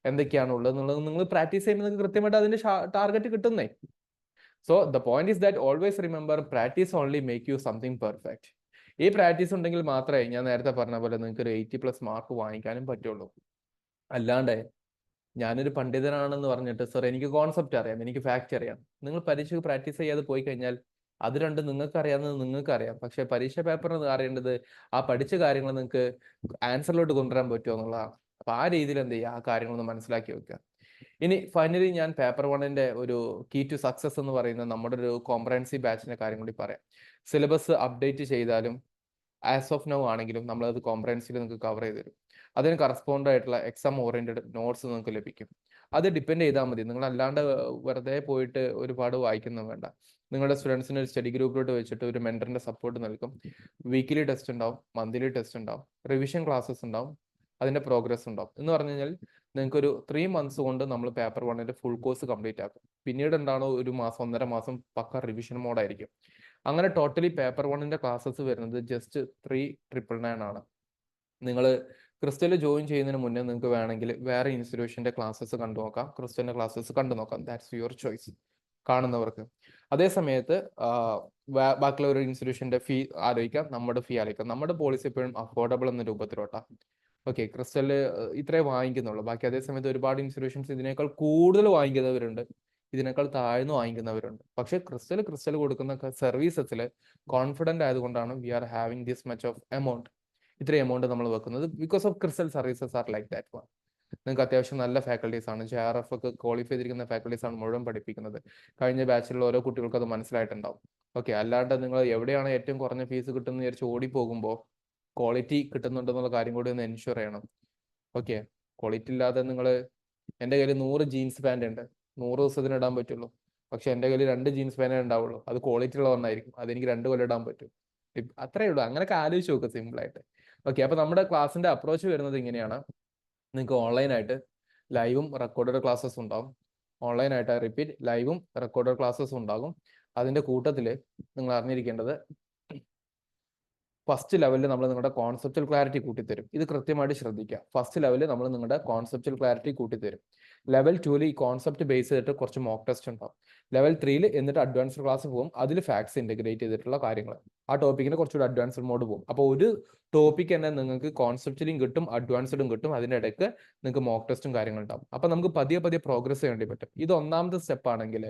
എന്തൊക്കെയാണ് ഉള്ളത് എന്നുള്ളത് നിങ്ങൾ പ്രാക്ടീസ് ചെയ്യുമ്പോൾ നിങ്ങൾക്ക് കൃത്യമായിട്ട് അതിന്റെ ടാർഗറ്റ് കിട്ടുന്നേ. So the point is that always remember practice only make you something perfect. ഈ പ്രാക്ടീസ് ഉണ്ടെങ്കിൽ മാത്രമേ ഞാൻ നേരത്തെ പറഞ്ഞ പോലെ നിങ്ങൾക്ക് ഒരു 80+ മാർക്ക് വാങ്ങിക്കാനും പറ്റുള്ളൂ. അല്ലാണ്ട് ഞാനൊരു പണ്ഡിതനാണെന്ന് പറഞ്ഞിട്ട് സർ എനിക്ക് കോൺസെപ്റ്റ് അറിയാം, എനിക്ക് ഫാക്റ്റ് അറിയാം, നിങ്ങൾ പരീക്ഷയ്ക്ക് പ്രാക്ടീസ് ചെയ്യാതെ പോയി കഴിഞ്ഞാൽ അത് രണ്ടും നിങ്ങൾക്ക് അറിയാവുന്നത് നിങ്ങൾക്ക് അറിയാം. പക്ഷെ പരീക്ഷ പേപ്പറിന് അറിയേണ്ടത് ആ പഠിച്ച കാര്യങ്ങൾ നിങ്ങൾക്ക് ആൻസറിലോട്ട് കൊണ്ടുവരാൻ പറ്റുമോ എന്നുള്ളതാണ്. അപ്പൊ ആ രീതിയിൽ എന്ത് ചെയ്യുക, ആ കാര്യങ്ങളൊന്ന് മനസ്സിലാക്കി വെക്കുക. ഇനി ഫൈനലി ഞാൻ പേപ്പർ 1-ന്റെ ഒരു കീ ടു സക്സസ് എന്ന് പറയുന്ന നമ്മുടെ ഒരു കോംപ്രഹെൻസീവ് ബാച്ചിന്റെ കാര്യം കൂടി പറയാം. സിലബസ് അപ്ഡേറ്റ് ചെയ്താലും ആസ് ഓഫ് നൗ ആണെങ്കിലും നമ്മളത് കോംപ്രഹെൻസീവ് നിങ്ങൾക്ക് കവർ ചെയ്ത് തരും. അതിന് കറസ്പോണ്ട് ആയിട്ടുള്ള എക്സാം ഓറിയന്റഡ് നോട്ട്സ് നിങ്ങൾക്ക് ലഭിക്കും. അത് ഡിപ്പെൻഡ് ചെയ്താൽ മതി. നിങ്ങൾ അല്ലാണ്ട് വെറുതെ പോയിട്ട് ഒരുപാട് വായിക്കൊന്നും വേണ്ട. നിങ്ങളുടെ സ്റ്റുഡൻസിന് ഒരു സ്റ്റഡി ഗ്രൂപ്പിലോട്ട് വെച്ചിട്ട് ഒരു മെന്ററിന്റെ സപ്പോർട്ട് നൽകും. വീക്കിലി ടെസ്റ്റ് ഉണ്ടാവും, മന്ത്ലി ടെസ്റ്റ് ഉണ്ടാവും, റിവിഷൻ ക്ലാസ്സസ് ഉണ്ടാവും, അതിന്റെ പ്രോഗ്രസ് ഉണ്ടാവും. എന്ന് പറഞ്ഞു കഴിഞ്ഞാൽ നിങ്ങൾക്ക് ഒരു 3 months കൊണ്ട് നമ്മൾ പേപ്പർ 1-ന്റെ ഫുൾ കോഴ്സ് കംപ്ലീറ്റ് ആക്കും. പിന്നീട് എന്താണോ ഒരു മാസം 1.5 മാസം പക്ക റിവിഷൻ മോഡായിരിക്കും. അങ്ങനെ ടോട്ടലി പേപ്പർ 1-ന്റെ ക്ലാസ്സസ് വരുന്നത് ജസ്റ്റ് 3,999 ആണ്. നിങ്ങൾ ക്രിസ്റ്റൽ ജോയിൻ ചെയ്യുന്നതിന് മുന്നേ നിങ്ങൾക്ക് വേണമെങ്കിൽ വേറെ ഇൻസ്റ്റിറ്റ്യൂഷന്റെ ക്ലാസ്സസ് കണ്ടു നോക്കാം, ക്രിസ്റ്റലിന്റെ ക്ലാസ്സസ് കണ്ടു നോക്കാം. ദാറ്റ്സ് യുവർ ചോയ്സ് കാണുന്നവർക്ക്. അതേ സമയത്ത് ബാക്കിയുള്ള ഒരു ഇൻസ്റ്റിറ്റ്യൂഷന്റെ ഫീ ആലോചിക്കാം, നമ്മുടെ ഫീ ആലോചിക്കാം. നമ്മുടെ പോളിസി എപ്പോഴും അഫോർഡബിൾ എന്ന രൂപത്തിലോട്ടാ. ഓക്കെ, ക്രിസ്റ്റല് ഇത്രേ വാങ്ങിക്കുന്നുള്ളൂ. ബാക്കി അതേ സമയത്ത് ഒരുപാട് ഇൻസ്റ്റിറ്റ്യൂഷൻസ് ഇതിനേക്കാൾ കൂടുതൽ വാങ്ങിക്കുന്നവരുണ്ട്, ഇതിനേക്കാൾ താഴ്ന്നു വാങ്ങിക്കുന്നവരുണ്ട്. പക്ഷെ ക്രിസ്റ്റൽ കൊടുക്കുന്ന സർവീസസിൽ കോൺഫിഡന്റ് ആയതുകൊണ്ടാണ് we are having this much of amount, ഇത്രയും എമൗണ്ട് നമ്മൾ വെക്കുന്നത്. Because of Crystal services are like that one. നിങ്ങൾക്ക് അത്യാവശ്യം നല്ല ഫാക്കൽറ്റീസ് ആണ്, JRF ഒക്കെ ക്വാളിഫൈ ചെയ്തിരിക്കുന്ന ഫാക്കൽറ്റീസ് ആണ് മുഴുവൻ പഠിപ്പിക്കുന്നത്. കഴിഞ്ഞ ബാച്ചിലുള്ള ഓരോ കുട്ടികൾക്ക് അത് മനസ്സിലായിട്ടുണ്ടാവും. ഓക്കെ, അല്ലാണ്ട് നിങ്ങൾ എവിടെയാണ് ഏറ്റവും കുറഞ്ഞ ഫീസ് കിട്ടുന്നത് വിചാരിച്ച് ഓടിപ്പോകുമ്പോൾ ക്വാളിറ്റി കിട്ടുന്നുണ്ടെന്നുള്ള കാര്യം കൂടി ഒന്ന് എൻഷുർ ചെയ്യണം. ഓക്കെ, ക്വാളിറ്റി ഇല്ലാതെ നിങ്ങൾ, എൻ്റെ കയ്യിൽ 100 ജീൻസ് പാൻറ് ഉണ്ട്, 100 ദിവസത്തിന് ഇടാൻ പറ്റുള്ളൂ. പക്ഷെ എൻ്റെ കയ്യിൽ 2 ജീൻസ് പാൻറ്റേ ഉണ്ടാവുള്ളൂ, അത് ക്വാളിറ്റി ഉള്ള ഒന്നായിരിക്കും, അതെനിക്ക് 2 കൊല്ലം ഇടാൻ പറ്റും. അത്രേ ഉള്ളൂ. അങ്ങനെയൊക്കെ ആലോചിച്ച് നോക്കുക സിമ്പിൾ ആയിട്ട്. ഓക്കെ, അപ്പൊ നമ്മുടെ ക്ലാസ്സിന്റെ അപ്രോച്ച് വരുന്നത് ഇങ്ങനെയാണ്. നിങ്ങൾക്ക് ഓൺലൈനായിട്ട് ലൈവും റെക്കോർഡഡ് ക്ലാസ്സസ് ഉണ്ടാകും. ഓൺലൈനായിട്ട് റിപ്പീറ്റ് ലൈവും റെക്കോർഡഡ് ക്ലാസ്സസ് ഉണ്ടാകും. അതിന്റെ കൂട്ടത്തിൽ നിങ്ങൾ അറിഞ്ഞിരിക്കേണ്ടത്, ഫസ്റ്റ് ലെവലിൽ നമ്മൾ നിങ്ങളുടെ കോൺസെപ്റ്റൽ ക്ലാരിറ്റി കൂട്ടിത്തരും. ഇത് കൃത്യമായിട്ട് ശ്രദ്ധിക്കുക. ഫസ്റ്റ് ലെവലിൽ നമ്മൾ നിങ്ങളുടെ കോൺസെപ്റ്റൽ ക്ലാരിറ്റി കൂട്ടിത്തരും. ലെവൽ 2 ഈ കോൺസെപ്റ്റ് ബേസ് ചെയ്തിട്ട് കുറച്ച് മോക്ക് ടെസ്റ്റ് ഉണ്ടാവും. ലെവൽ 3 എന്നിട്ട് അഡ്വാൻസ്ഡ് ക്ലാസ് പോകും. അതിൽ ഫാക്ട്സ് ഇന്റഗ്രേറ്റ് ചെയ്തിട്ടുള്ള കാര്യങ്ങൾ, ആ ടോപ്പിക്കിന് കുറച്ചുകൂടി അഡ്വാൻസ്ഡ് മോഡ് പോകും. അപ്പോൾ ഒരു ടോപ്പിക് തന്നെ നിങ്ങൾക്ക് കോൺസെപ്റ്റിലും കിട്ടും, അഡ്വാൻസ്ഡും കിട്ടും. അതിൻ്റെ ഇടയ്ക്ക് നിങ്ങൾക്ക് മോക്ക് ടെസ്റ്റും കാര്യങ്ങളും ഉണ്ടാവും. അപ്പം നമുക്ക് പതിയെ പ്രോഗ്രസ് ചെയ്യേണ്ടി പറ്റും. ഇത് ഒന്നാമത്തെ സ്റ്റെപ്പ് ആണെങ്കിൽ,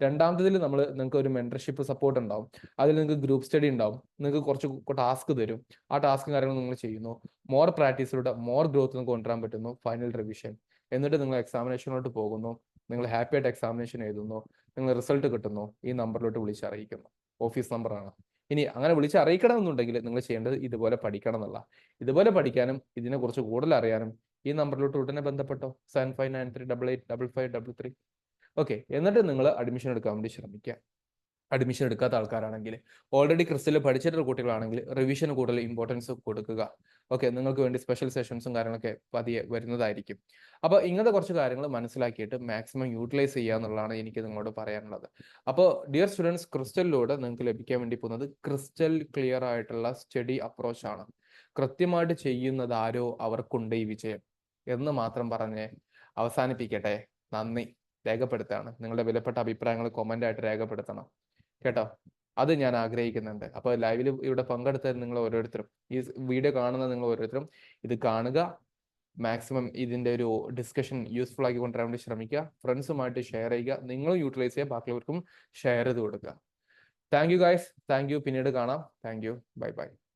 രണ്ടാമത്തതിൽ നിങ്ങൾക്ക് ഒരു മെന്റർഷിപ്പ് സപ്പോർട്ട് ഉണ്ടാവും. അതിൽ നിങ്ങൾക്ക് ഗ്രൂപ്പ് സ്റ്റഡി ഉണ്ടാവും. നിങ്ങൾക്ക് കുറച്ച് ടാസ്ക് തരും. ആ ടാസ്ക് കാര്യങ്ങൾ നിങ്ങൾ ചെയ്യുന്നു. മോർ പ്രാക്ടീസിലൂടെ മോർ ഗ്രോത്ത് നിങ്ങൾക്ക് കൊണ്ടുവരാൻ പറ്റുന്നു. ഫൈനൽ റിവിഷൻ, എന്നിട്ട് നിങ്ങൾ എക്സാമിനേഷനിലോട്ട് പോകുന്നു. നിങ്ങൾ ഹാപ്പി ആയിട്ട് എക്സാമിനേഷൻ എഴുതുന്നു. നിങ്ങൾ റിസൾട്ട് കിട്ടുന്നു. ഈ നമ്പറിലോട്ട് വിളിച്ചറിയിക്കുന്നു. ഓഫീസ് നമ്പറാണ്. ഇനി അങ്ങനെ വിളിച്ചറിയിക്കണമെന്നുണ്ടെങ്കിൽ നിങ്ങൾ ചെയ്യേണ്ടത് ഇതുപോലെ പഠിക്കണം എന്നുള്ള. ഇതുപോലെ പഠിക്കാനും ഇതിനെക്കുറിച്ച് കൂടുതൽ അറിയാനും ഈ നമ്പറിലോട്ട് ഉടനെ ബന്ധപ്പെട്ടോ. 7593885533. ഓക്കെ, എന്നിട്ട് നിങ്ങൾ അഡ്മിഷൻ എടുക്കാൻ വേണ്ടി ശ്രമിക്കുക. അഡ്മിഷൻ എടുക്കാത്ത ആൾക്കാരാണെങ്കിൽ, ഓൾറെഡി ക്രിസ്റ്റൽ പഠിച്ചിട്ടുള്ള കുട്ടികളാണെങ്കിൽ റിവിഷന് കൂടുതൽ ഇമ്പോർട്ടൻസ് കൊടുക്കുക. ഓക്കെ, നിങ്ങൾക്ക് വേണ്ടി സ്പെഷ്യൽ സെഷൻസും കാര്യങ്ങളൊക്കെ പതിയെ വരുന്നതായിരിക്കും. അപ്പോൾ ഇങ്ങനത്തെ കുറച്ച് കാര്യങ്ങൾ മനസ്സിലാക്കിയിട്ട് മാക്സിമം യൂട്ടിലൈസ് ചെയ്യുക എന്നുള്ളതാണ് എനിക്ക് നിങ്ങളോട് പറയാനുള്ളത്. അപ്പോൾ ഡിയർ സ്റ്റുഡൻസ്, ക്രിസ്റ്റലിലൂടെ നിങ്ങൾക്ക് ലഭിക്കാൻ വേണ്ടി പോകുന്നത് ക്രിസ്റ്റൽ ക്ലിയർ ആയിട്ടുള്ള സ്റ്റഡി അപ്രോച്ചാണ്. കൃത്യമായിട്ട് ചെയ്യുന്നത് ആരോ അവർക്കുണ്ട് ഈ വിജയം എന്ന് മാത്രം പറഞ്ഞ് അവസാനിപ്പിക്കട്ടെ. നന്ദി രേഖപ്പെടുത്താണ്. നിങ്ങളുടെ വിലപ്പെട്ട അഭിപ്രായങ്ങൾ കമന്റ് ആയിട്ട് രേഖപ്പെടുത്തണം കേട്ടോ. അത് ഞാൻ ആഗ്രഹിക്കുന്നുണ്ട്. അപ്പോൾ ലൈവിൽ ഇവിടെ പങ്കെടുത്ത നിങ്ങൾ ഓരോരുത്തരും, ഈ വീഡിയോ കാണുന്ന നിങ്ങൾ ഓരോരുത്തരും ഇത് കാണുക. മാക്സിമം ഇതിന്റെ ഒരു ഡിസ്കഷൻ യൂസ്ഫുൾ ആക്കി കൊണ്ടുവരാൻ വേണ്ടി ശ്രമിക്കുക. ഫ്രണ്ട്സുമായിട്ട് ഷെയർ ചെയ്യുക. നിങ്ങളും യൂട്ടിലൈസ് ചെയ്യുക, ബാക്കിയുള്ളവർക്കും ഷെയർ ചെയ്ത് കൊടുക്കുക. Thank you guys, thank you. പിന്നീട് കാണാം. Thank you. Bye bye.